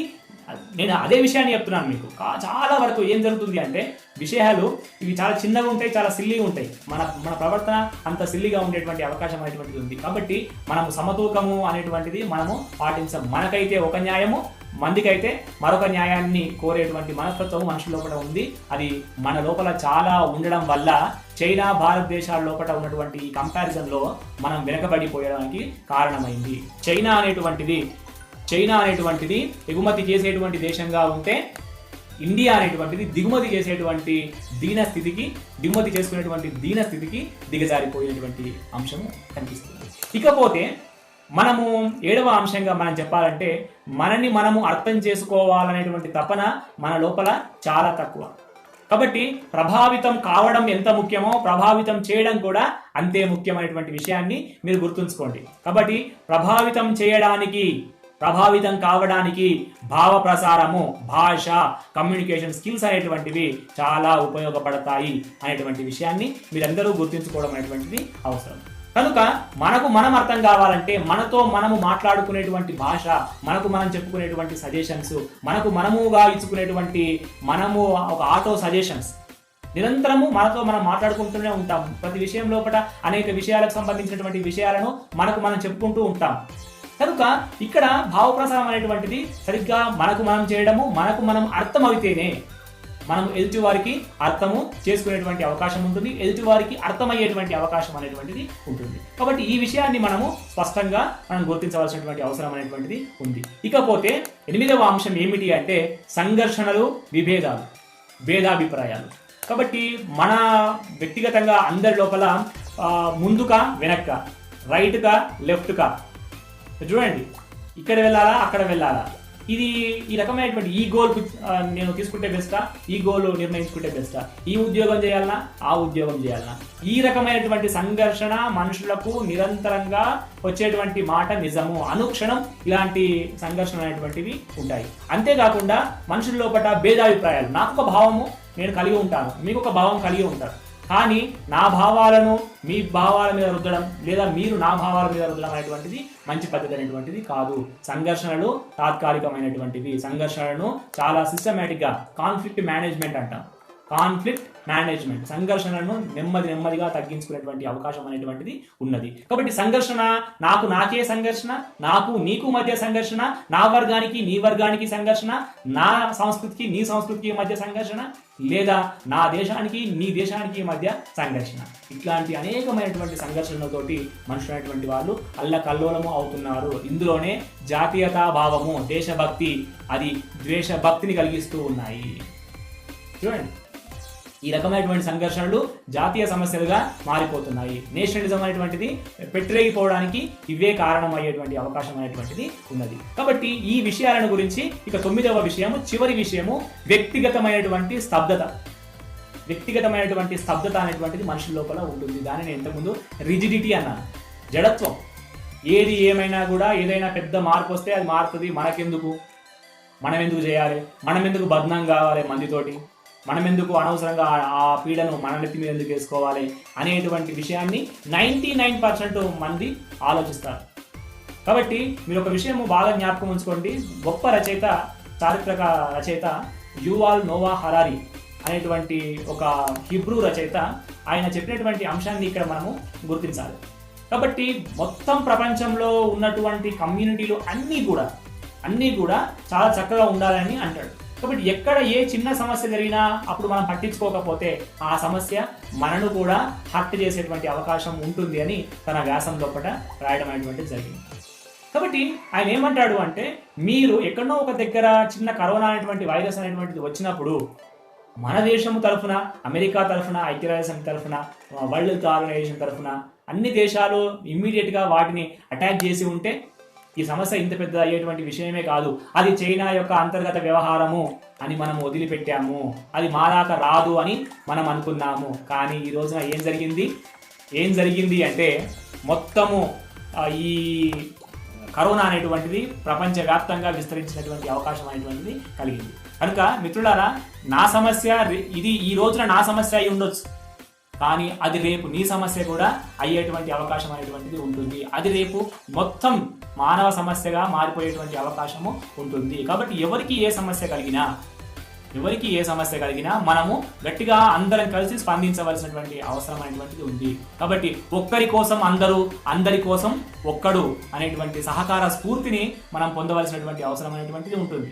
నేను అదే విషయాన్ని చెప్తున్నాను మీకు. చాలా వరకు ఏం జరుగుతుంది అంటే విషయాలు ఇవి చాలా చిన్నగా ఉంటాయి, చాలా సిల్లీగా ఉంటాయి. మన మన ప్రవర్తన అంత సిల్లీగా ఉండేటువంటి అవకాశం అనేటువంటిది ఉంది. కాబట్టి మనము సమతూకము అనేటువంటిది మనము పాటించాం. మనకైతే ఒక న్యాయము, మందికైతే మరొక న్యాయాన్ని కోరేటువంటి మనస్తత్వం మనుషుల లోపల ఉంది. అది మన లోపల చాలా ఉండడం వల్ల చైనా భారతదేశాల లోపల ఉన్నటువంటి ఈ కంపారిజన్లో మనం వెనకబడిపోయడానికి కారణమైంది. చైనా అనేటువంటిది ఎగుమతి చేసేటువంటి దేశంగా ఉంటే ఇండియా అనేటువంటిది దిగుమతి చేసుకునేటువంటి దీన స్థితికి దిగజారిపోయేటువంటి అంశము కనిపిస్తుంది. ఇకపోతే మనము 7వ అంశంగా మనం చెప్పాలంటే మనని మనము అర్థం చేసుకోవాలనేటువంటి తపన మన లోపల చాలా తక్కువ. కాబట్టి ప్రభావితం కావడం ఎంత ముఖ్యమో ప్రభావితం చేయడం కూడా అంతే ముఖ్యమైనటువంటి విషయాన్ని మీరు గుర్తుంచుకోండి. కాబట్టి ప్రభావితం కావడానికి భావ ప్రసారము, భాష, కమ్యూనికేషన్ స్కిల్స్ అనేటువంటివి చాలా ఉపయోగపడతాయి అనేటువంటి విషయాన్ని మీరందరూ గుర్తుంచుకోవడం అనేటువంటిది అవసరం. కనుక మనకు మనం అర్థం కావాలంటే మనతో మనము మాట్లాడుకునేటువంటి భాష, మనకు మనం చెప్పుకునేటువంటి సజెషన్స్, మనకు మనముగా ఇచ్చుకునేటువంటి మనము ఒక ఆటో సజెషన్స్, నిరంతరము మనతో మనం మాట్లాడుకుంటూనే ఉంటాం. ప్రతి విషయం లోపల అనేక విషయాలకు సంబంధించినటువంటి విషయాలను మనకు మనం చెప్పుకుంటూ ఉంటాం. కనుక ఇక్కడ భావప్రసారం అనేటువంటిది సరిగ్గా మనకు మనం చేయడము, మనకు మనం అర్థం అయితేనే మనం ఎదుటి వారికి అర్థము చేసుకునేటువంటి అవకాశం ఉంటుంది, ఎదుటి వారికి అర్థమయ్యేటువంటి అవకాశం అనేటువంటిది ఉంటుంది. కాబట్టి ఈ విషయాన్ని మనము స్పష్టంగా మనం గుర్తించవలసినటువంటి అవసరం అనేటువంటిది ఉంది. ఇకపోతే 8వ అంశం ఏమిటి అంటే సంఘర్షణలు, విభేదాలు, భేదాభిప్రాయాలు. కాబట్టి మన వ్యక్తిగతంగా అందరి లోపల ముందుగా వెనక్క, రైట్గా లెఫ్ట్గా, చూడండి ఇక్కడ వెళ్ళాలా అక్కడ వెళ్ళాలా, ఈ రకమైనటువంటి ఈ గోల్ నేను తీసుకుంటే బెస్టా, ఈ గోల్ నిర్ణయించుకుంటే బెస్టా, ఈ ఉద్యోగం చేయాలన్నా ఆ ఉద్యోగం చేయాలన్నా, ఈ రకమైనటువంటి సంఘర్షణ మనుషులకు నిరంతరంగా వచ్చేటువంటి మాట నిజము. అనుక్షణం ఇలాంటి సంఘర్షణ అనేటువంటివి ఉంటాయి. అంతేకాకుండా మనుషుల లోపల భేదాభిప్రాయాలు, నాకు ఒక భావము నేను కలిగి ఉంటాను, మీకు ఒక భావం కలిగి ఉంటారు, కానీ నా భావాలను మీ భావాల మీద రుద్దడం లేదా మీరు నా భావాల మీద రుద్దడం అనేటువంటిది మంచి పద్ధతి అనేటువంటిది కాదు. సంఘర్షణలు తాత్కాలికమైనటువంటివి. సంఘర్షణలను చాలా సిస్టమేటిక్గా కాన్ఫ్లిక్ట్ మేనేజ్మెంట్ అంటాం. సంఘర్షణను నెమ్మదిగా తగ్గించుకునేటువంటి అవకాశం అనేటువంటిది ఉన్నది. కాబట్టి సంఘర్షణ, నాకే సంఘర్షణ, నాకు నీకు మధ్య సంఘర్షణ, నా వర్గానికి నీ వర్గానికి సంఘర్షణ, నా సంస్కృతికి నీ సంస్కృతికి మధ్య సంఘర్షణ, లేదా నా దేశానికి నీ దేశానికి మధ్య సంఘర్షణ. ఇట్లాంటి అనేకమైనటువంటి సంఘర్షణలతోటి మనుషులైనటువంటి వాళ్ళు అల్లకల్లోలము అవుతున్నారు. ఇందులోనే జాతీయతా భావము, దేశభక్తి, అది ద్వేషభక్తిని కలిగిస్తూ ఉన్నాయి. చూడండి, ఈ రకమైనటువంటి సంఘర్షణలు జాతీయ సమస్యలుగా మారిపోతున్నాయి. నేషనలిజం అనేటువంటిది పెట్టరేగిపోవడానికి ఇవే కారణం అయ్యేటువంటి అవకాశం అనేటువంటిది ఉన్నది. కాబట్టి ఈ విషయాలను గురించి ఇక 9వ విషయము, చివరి విషయము, వ్యక్తిగతమైనటువంటి స్తబ్దత అనేటువంటిది మనుషుల లోపల ఉంటుంది. దాన్ని నేను ఇంతకుముందు రిజిడిటీ అన్నాను, జడత్వం. ఏది ఏమైనా కూడా ఏదైనా పెద్ద మార్పు వస్తే అది మారుతుంది, మనకెందుకు, మనం ఎందుకు చేయాలి, మనం ఎందుకు బద్నాం కావాలి మందితోటి, మనం ఎందుకు అనవసరంగా ఆ పీడను మన నెత్తి మీద ఎందుకు వేసుకోవాలి అనేటువంటి విషయాన్ని 99% మంది ఆలోచిస్తారు. కాబట్టి మీరు ఒక విషయం బాగా జ్ఞాపకం ఉంచుకోండి. గొప్ప రచయిత, చారిత్రక రచయిత యువాల్ నోవా హరారి అనేటువంటి ఒక హిబ్రూ రచయిత, ఆయన చెప్పినటువంటి అంశాన్ని ఇక్కడ మనము గుర్తించాలి. కాబట్టి మొత్తం ప్రపంచంలో ఉన్నటువంటి కమ్యూనిటీలు అన్నీ కూడా చాలా చక్కగా ఉండాలని అంటాడు. కాబట్టి ఎక్కడ ఏ చిన్న సమస్య జరిగినా అప్పుడు మనం పట్టించుకోకపోతే ఆ సమస్య మనను కూడా హర్ట్ చేసేటువంటి అవకాశం ఉంటుంది అని తన వ్యాసం లోపల రాయడం అనేటువంటిది జరిగింది. కాబట్టి ఆయన ఏమంటాడు అంటే, మీరు ఎక్కడో ఒక దగ్గర చిన్న కరోనా అనేటువంటి వైరస్ అనేటువంటిది వచ్చినప్పుడు మన దేశము తరఫున, అమెరికా తరఫున, ఐక్యరాజ్యసమితి తరఫున, వరల్డ్ హెల్త్ ఆర్గనైజేషన్ తరఫున అన్ని దేశాలు ఇమ్మీడియట్గా వాటిని అటాక్ చేసి ఉంటే ఈ సమస్య ఇంత పెద్ద అయ్యేటువంటి విషయమే కాదు. అది చైనా యొక్క అంతర్గత వ్యవహారము అని మనం వదిలిపెట్టాము, అది మా దాకా రాదు అని మనం అనుకున్నాము. కానీ ఈ రోజున ఏం జరిగింది అంటే మొత్తము ఈ కరోనా అనేటువంటిది ప్రపంచవ్యాప్తంగా విస్తరించినటువంటి అవకాశం అనేటువంటిది కలిగింది. కనుక మిత్రులారా, నా సమస్య ఇది ఈ రోజున నా సమస్య అయి ఉండొచ్చు, కానీ అది రేపు నీ సమస్య కూడా అయ్యేటువంటి అవకాశం అనేటువంటిది ఉంటుంది. అది రేపు మొత్తం మానవ సమస్యగా మారిపోయేటువంటి అవకాశము ఉంటుంది. కాబట్టి ఎవరికి ఏ సమస్య కలిగినా మనము గట్టిగా అందరం కలిసి స్పందించవలసినటువంటి అవసరం అనేటువంటిది ఉంది. కాబట్టి ఒక్కరి కోసం అందరూ, అందరి కోసం ఒక్కడు అనేటువంటి సహకార స్ఫూర్తిని మనం పొందవలసినటువంటి అవసరం అనేటువంటిది ఉంటుంది.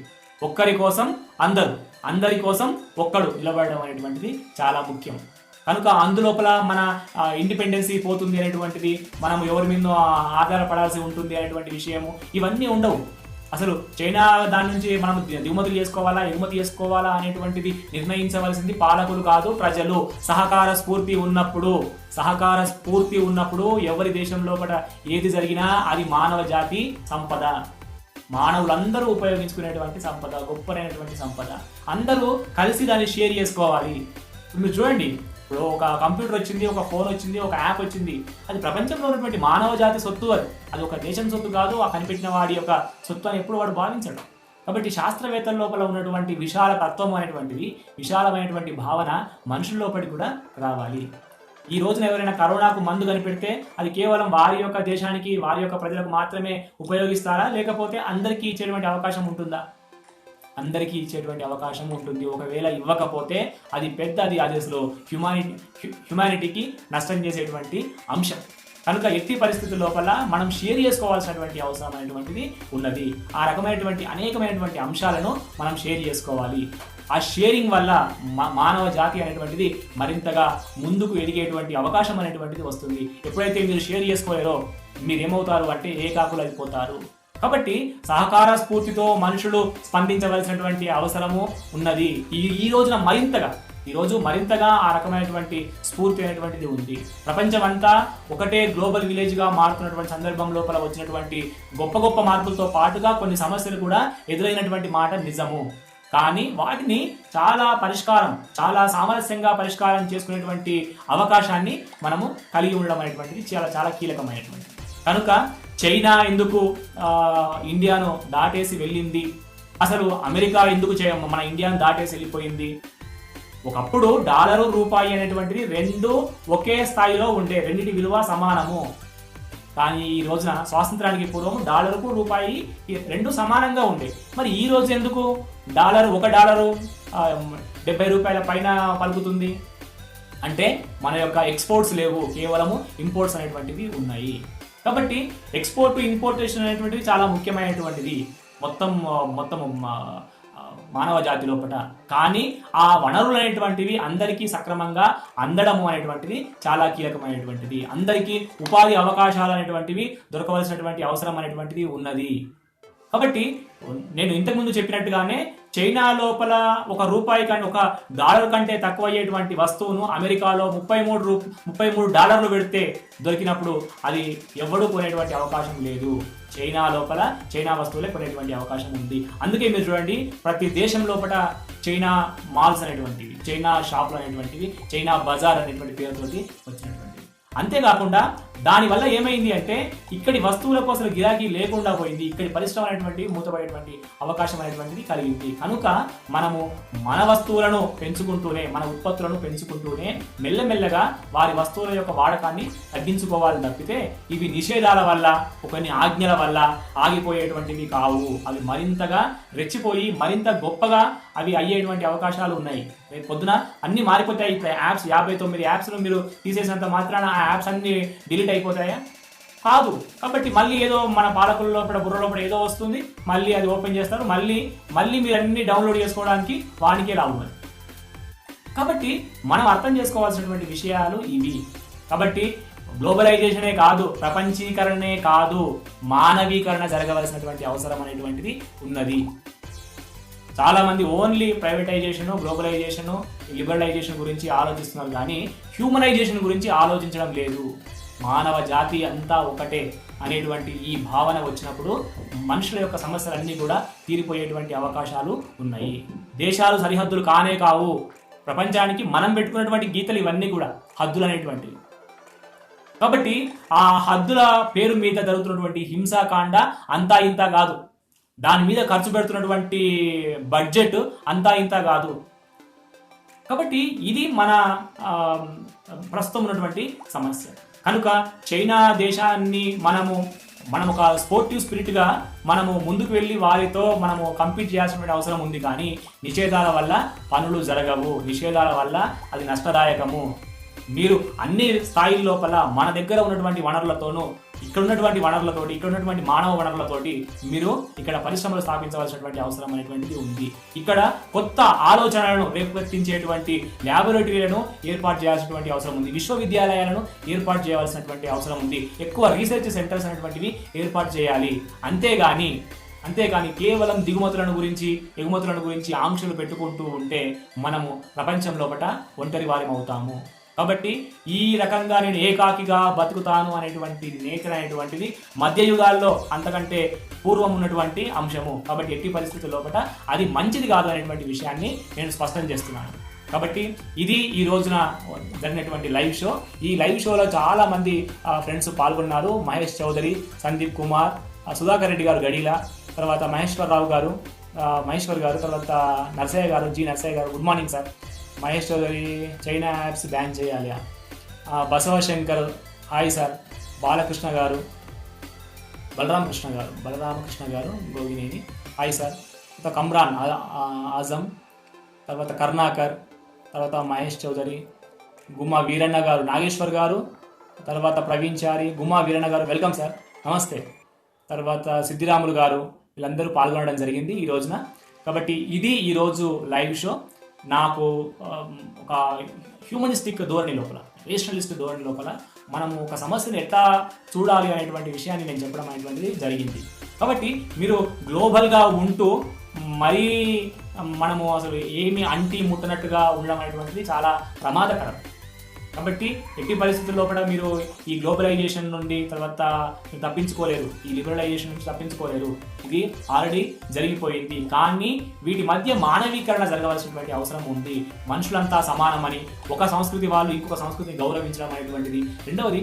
ఒక్కరి కోసం అందరూ, అందరి కోసం ఒక్కడు నిలబడడం అనేటువంటిది చాలా ముఖ్యం. కనుక అందులోపల మన ఇండిపెండెన్సీ పోతుంది అనేటువంటిది, మనం ఎవరి మీద ఆధారపడాల్సి ఉంటుంది అనేటువంటి విషయము ఇవన్నీ ఉండవు. అసలు చైనా దాని నుంచి మనం దిగుమతులు చేసుకోవాలా, ఎగుమతి చేసుకోవాలా అనేటువంటిది నిర్ణయించవలసింది పాలకులు కాదు, ప్రజలు. సహకార స్ఫూర్తి ఉన్నప్పుడు ఎవరి దేశం లోపల ఏది జరిగినా అది మానవ జాతి సంపద, మానవులందరూ ఉపయోగించుకునేటువంటి సంపద, గొప్పనైనటువంటి సంపద. అందరూ కలిసి దాన్ని షేర్ చేసుకోవాలి. మీరు చూడండి, ఇప్పుడు ఒక కంప్యూటర్ వచ్చింది, ఒక ఫోన్ వచ్చింది, ఒక యాప్ వచ్చింది, అది ప్రపంచంలో ఉన్నటువంటి మానవ జాతి సొత్తు. అది ఒక దేశం సొత్తు కాదు, ఆ కనిపెట్టిన వాడి యొక్క సొత్తు అని ఎప్పుడు వాడు భావించడు. కాబట్టి శాస్త్రవేత్తల లోపల ఉన్నటువంటి విశాల తత్వం అనేటువంటిది, విశాలమైనటువంటి భావన మనుషుల లోపలికి కూడా రావాలి. ఈ రోజున ఎవరైనా కరోనాకు మందు కనిపెడితే అది కేవలం వారి యొక్క దేశానికి, వారి యొక్క ప్రజలకు మాత్రమే ఉపయోగిస్తారా, లేకపోతే అందరికీ ఇచ్చేటువంటి అవకాశం ఉంటుందా? అందరికీ ఇచ్చేటువంటి అవకాశం ఉంటుంది. ఒకవేళ ఇవ్వకపోతే అది అసలు హ్యుమానిటీకి నష్టం చేసేటువంటి అంశం. కనుక ఎట్టి పరిస్థితుల లోపల మనం షేర్ చేసుకోవాల్సినటువంటి అవసరం అనేటువంటిది ఉన్నది. ఆ రకమైనటువంటి అనేకమైనటువంటి అంశాలను మనం షేర్ చేసుకోవాలి. ఆ షేరింగ్ వల్ల మానవ జాతి అనేటువంటిది మరింతగా ముందుకు ఎదిగేటువంటి అవకాశం అనేటువంటిది వస్తుంది. ఎప్పుడైతే మీరు షేర్ చేసుకోలేరో మీరేమవుతారు అంటే ఏకాకులు అయిపోతారు. కాబట్టి సహకార స్ఫూర్తితో మనుషులు స్పందించవలసినటువంటి అవసరము ఉన్నది. ఈ రోజు మరింతగా ఆ రకమైనటువంటి స్ఫూర్తి అనేటువంటిది ఉంది. ప్రపంచమంతా ఒకటే గ్లోబల్ విలేజ్గా మారుతున్నటువంటి సందర్భం లోపల వచ్చినటువంటి గొప్ప మార్పులతో పాటుగా కొన్ని సమస్యలు కూడా ఎదురైనటువంటి మాట నిజము. కానీ వాటిని చాలా సామరస్యంగా పరిష్కారం చేసుకునేటువంటి అవకాశాన్ని మనము కలిగి ఉండడం అనేటువంటిది చాలా కీలకమైనటువంటిది. కనుక చైనా ఎందుకు ఇండియాను దాటేసి వెళ్ళింది, అసలు అమెరికా ఎందుకు మన ఇండియాను దాటేసి వెళ్ళిపోయింది? ఒకప్పుడు డాలరు రూపాయి అనేటువంటిది రెండు ఒకే స్థాయిలో ఉండే, రెండింటి విలువ సమానము. కానీ ఈ రోజున స్వాతంత్రానికి పూర్వం డాలరుకు రూపాయి రెండు సమానంగా ఉండే. మరి ఈ రోజు ఎందుకు ఒక డాలరు 70 రూపాయల పైన పలుకుతుంది అంటే మన యొక్క ఎక్స్పోర్ట్స్ లేవు, కేవలము ఇంపోర్ట్స్ అనేటువంటివి ఉన్నాయి. కాబట్టి ఎక్స్పోర్ట్ ఇంపోర్టేషన్ అనేటువంటిది చాలా ముఖ్యమైనటువంటిది మొత్తం మానవ జాతి లోపల. కానీ ఆ వనరులు అనేటువంటివి అందరికీ సక్రమంగా అందడము అనేటువంటిది చాలా కీలకమైనటువంటిది. అందరికీ ఉపాధి అవకాశాలు అనేటువంటివి దొరకవలసినటువంటి అవసరం అనేటువంటిది ఉన్నది. కాబట్టి నేను ఇంతకుముందు చెప్పినట్టుగానే చైనా లోపల ఒక డాలర్ కంటే తక్కువ అయ్యేటువంటి వస్తువును అమెరికాలో 33 డాలర్లు పెడితే దొరికినప్పుడు అది ఎవడూ కొనేటువంటి అవకాశం లేదు. చైనా వస్తువులే కొనేటువంటి అవకాశం ఉంది. అందుకే మీరు చూడండి, ప్రతి దేశం లోపల చైనా మాల్స్ అనేటువంటివి, చైనా షాపులు అనేటువంటివి, చైనా బజార్ అనేటువంటి పేరుతోటి వచ్చినటువంటివి. అంతేకాకుండా దానివల్ల ఏమైంది అంటే ఇక్కడి వస్తువులకు అసలు గిరాకీ లేకుండా పోయింది. ఇక్కడి పరిశ్రమ అనేటువంటి మూతపడేటువంటి అవకాశం అనేటువంటిది కలిగింది. కనుక మనము మన వస్తువులను పెంచుకుంటూనే, మన ఉత్పత్తులను పెంచుకుంటూనే మెల్లమెల్లగా వారి వస్తువుల యొక్క వాడకాన్ని తగ్గించుకోవాలి తప్పితే ఇవి నిషేధాల వల్ల, కొన్ని ఆజ్ఞల వల్ల ఆగిపోయేటువంటివి కావు. అవి మరింతగా రెచ్చిపోయి మరింత గొప్పగా అవి అయ్యేటువంటి అవకాశాలు ఉన్నాయి. రేపు పొద్దున అన్ని మారిపోతాయి. ఇప్పుడు యాప్స్ 59 యాప్స్ను మీరు తీసేసినంత మాత్రాన ఆ యాప్స్ అన్ని డిలీట్ అయిపోతాయా? కాదు. కాబట్టి మళ్ళీ ఏదో మన పాలకుల లోపల బుర్ర లోపల ఏదో వస్తుంది, మళ్ళీ అది ఓపెన్ చేస్తారు, మళ్ళీ మీరు అన్ని డౌన్లోడ్ చేసుకోవడానికి వానికే రావు. కాబట్టి మనం అర్థం చేసుకోవాల్సినటువంటి విషయాలు ఇవి. కాబట్టి గ్లోబలైజేషనే కాదు, ప్రపంచీకరణే కాదు, మానవీకరణ జరగవలసినటువంటి అవసరం అనేటువంటిది ఉన్నది. చాలా మంది ఓన్లీ ప్రైవేటైజేషన్, గ్లోబలైజేషన్, లిబరలైజేషన్ గురించి ఆలోచిస్తున్నారు, కానీ హ్యూమనైజేషన్ గురించి ఆలోచించడం లేదు. మానవ జాతి అంతా ఒకటే అనేటువంటి ఈ భావన వచ్చినప్పుడు మనుషుల యొక్క సమస్యలన్నీ కూడా తీరిపోయేటువంటి అవకాశాలు ఉన్నాయి. దేశాలు సరిహద్దులు కానే కావు. ప్రపంచానికి మనం పెట్టుకున్నటువంటి గీతలు ఇవన్నీ కూడా హద్దులు అనేటువంటివి. కాబట్టి ఆ హద్దుల పేరు మీద జరుగుతున్నటువంటి హింసాకాండ అంతా ఇంత కాదు. దాని మీద ఖర్చు పెడుతున్నటువంటి బడ్జెట్ అంతా ఇంత కాదు. కాబట్టి ఇది మన ప్రస్తుతం ఉన్నటువంటి సమస్య. కనుక చైనా దేశాన్ని మనము మనం ఒక స్పోర్టివ్ స్పిరిట్గా మనము ముందుకు వెళ్ళి వారితో మనము కంపీట్ చేయాల్సిన అవసరం ఉంది. కానీ నిషేధాల వల్ల పనులు జరగవు, నిషేధాల వల్ల అది నష్టదాయకము. మీరు అన్ని స్థాయిల లోపల మన దగ్గర ఉన్నటువంటి వనరులతోనూ, ఇక్కడ ఉన్నటువంటి వనరులతోటి, ఇక్కడ ఉన్నటువంటి మానవ వనరులతోటి మీరు ఇక్కడ పరిశ్రమలు స్థాపించవలసినటువంటి అవసరం అనేటువంటిది ఉంది. ఇక్కడ కొత్త ఆలోచనలను రేకెత్తించేటువంటి ల్యాబొరేటరీలను ఏర్పాటు చేయాల్సినటువంటి అవసరం ఉంది. విశ్వవిద్యాలయాలను ఏర్పాటు చేయాల్సినటువంటి అవసరం ఉంది. ఎక్కువ రీసెర్చ్ సెంటర్స్ అనేటువంటివి ఏర్పాటు చేయాలి. అంతేకాని కేవలం దిగుమతులను గురించి, ఎగుమతులను గురించి ఆంక్షలు పెట్టుకుంటూ ఉంటే మనము ప్రపంచం లోపల ఒంటరి వారం అవుతాము. కాబట్టి ఈ రకంగా నేను ఏకాకిగా బతుకుతాను అనేటువంటి నేచర్ అనేటువంటిది మధ్యయుగాల్లో అంతకంటే పూర్వం ఉన్నటువంటి అంశము. కాబట్టి ఎట్టి పరిస్థితుల లోపల అది మంచిది కాదు అనేటువంటి విషయాన్ని నేను స్పష్టం చేస్తున్నాను. కాబట్టి ఇది ఈ రోజున జరిగినటువంటి లైవ్ షో. ఈ లైవ్ షోలో చాలా మంది ఫ్రెండ్స్ పాల్గొన్నారు. మహేష్ చౌదరి, సందీప్ కుమార్, సుధాకర్ రెడ్డి గారు గడీల, తర్వాత మహేశ్వర్ గారు, తర్వాత నర్సయ్య గారు, జి నర్సయ్య గారు. Good morning sir. Mahesh Chaudhary, China apps ban చేయాలి. Basavashankar hi sir. బాలకృష్ణ గారు, బలరామకృష్ణ గారు గోగినేని హాయ్ సార్. తర్వాత కమ్రాన్ ఆజం, తర్వాత కర్ణాకర్, తర్వాత మహేష్ చౌదరి, గుమ్మా వీరన్న గారు, నాగేశ్వర్ గారు, తర్వాత ప్రవీణ్ చారి, గుమ్మా వీరన్న గారు వెల్కమ్ సార్, నమస్తే. తర్వాత సిద్ధిరాములు గారు, వీళ్ళందరూ పాల్గొనడం జరిగింది ఈ రోజున. కాబట్టి ఇది ఈరోజు లైవ్ షో. నాకు ఒక హ్యూమనిస్టిక్ ధోరణి లోపల, రేషనలిస్ట్ ధోరణి లోపల మనము ఒక సమస్యను ఎట్లా చూడాలి అనేటువంటి విషయాన్ని నేను చెప్పడం అనేటువంటిది జరిగింది. కాబట్టి మీరు గ్లోబల్గా ఉంటూ మరీ మనము అసలు ఏమి అంటి ముట్టనట్టుగా ఉండడం అనేటువంటిది చాలా ప్రమాదకరం. కాబట్టి ఎట్టి పరిస్థితుల లోపల మీరు ఈ గ్లోబలైజేషన్ నుండి తర్వాత తప్పించుకోలేరు, ఈ లిబరలైజేషన్ నుంచి తప్పించుకోలేరు. ఇది ఆల్రెడీ జరిగిపోయింది. కానీ వీటి మధ్య మానవీకరణ జరగవలసినటువంటి అవసరం ఉంది. మనుషులంతా సమానమని, ఒక సంస్కృతి వాళ్ళు ఇంకొక సంస్కృతిని గౌరవించడం అనేటువంటిది. రెండవది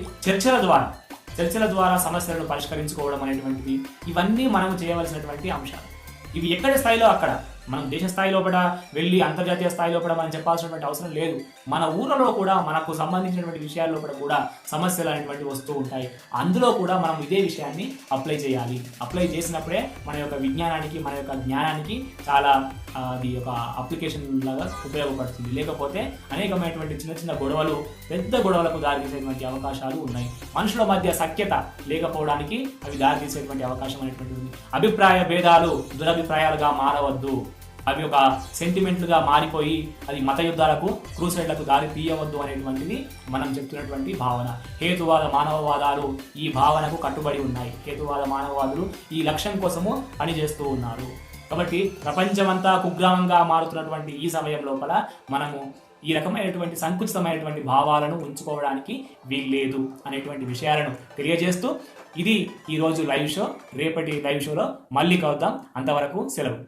చర్చల ద్వారా సమస్యలను పరిష్కరించుకోవడం అనేటువంటిది. ఇవన్నీ మనం చేయవలసినటువంటి అంశాలు. ఇవి ఎక్కడి స్థాయిలో అక్కడ, మనం దేశ స్థాయి లోపల వెళ్ళి అంతర్జాతీయ స్థాయి లోపల మనం చెప్పాల్సినటువంటి అవసరం లేదు. మన ఊళ్ళలో కూడా మనకు సంబంధించినటువంటి విషయాల లోపల కూడా సమస్యలు అనేటువంటి వస్తూ ఉంటాయి. అందులో కూడా మనం ఇదే విషయాన్ని అప్లై చేయాలి. అప్లై చేసినప్పుడే మన యొక్క విజ్ఞానానికి, మన యొక్క జ్ఞానానికి చాలా అది ఒక అప్లికేషన్ లాగా ఉపయోగపడుతుంది. లేకపోతే అనేకమైనటువంటి చిన్న చిన్న గొడవలు, పెద్ద గొడవలకు దారితీసేటువంటి అవకాశాలు ఉన్నాయి. మనుషుల మధ్య సఖ్యత లేకపోవడానికి అవి దారితీసేటువంటి అవకాశం అనేటువంటి ఉంది. అభిప్రాయ భేదాలు దురభిప్రాయాలుగా మారవద్దు. అవి ఒక సెంటిమెంట్లుగా మారిపోయి అది మత యుద్ధాలకు, క్రూసైడ్లకు దారి తీయవద్దు అనేటువంటిది మనం చెప్తున్నటువంటి భావన. హేతువాద మానవవాదాలు ఈ భావనకు కట్టుబడి ఉన్నాయి. హేతువాద మానవవాదులు ఈ లక్ష్యం కోసము పనిచేస్తూ ఉన్నారు. కాబట్టి ప్రపంచమంతా కుగ్రామంగా మారుతున్నటువంటి ఈ సమయం లోపల మనము ఈ రకమైనటువంటి సంకుచితమైనటువంటి భావాలను ఉంచుకోవడానికి వీల్లేదు అనేటువంటి విషయాలను తెలియజేస్తూ ఇది ఈరోజు లైవ్ షో. రేపటి లైవ్ షోలో మళ్ళీ కలుద్దాం. అంతవరకు సెలవు.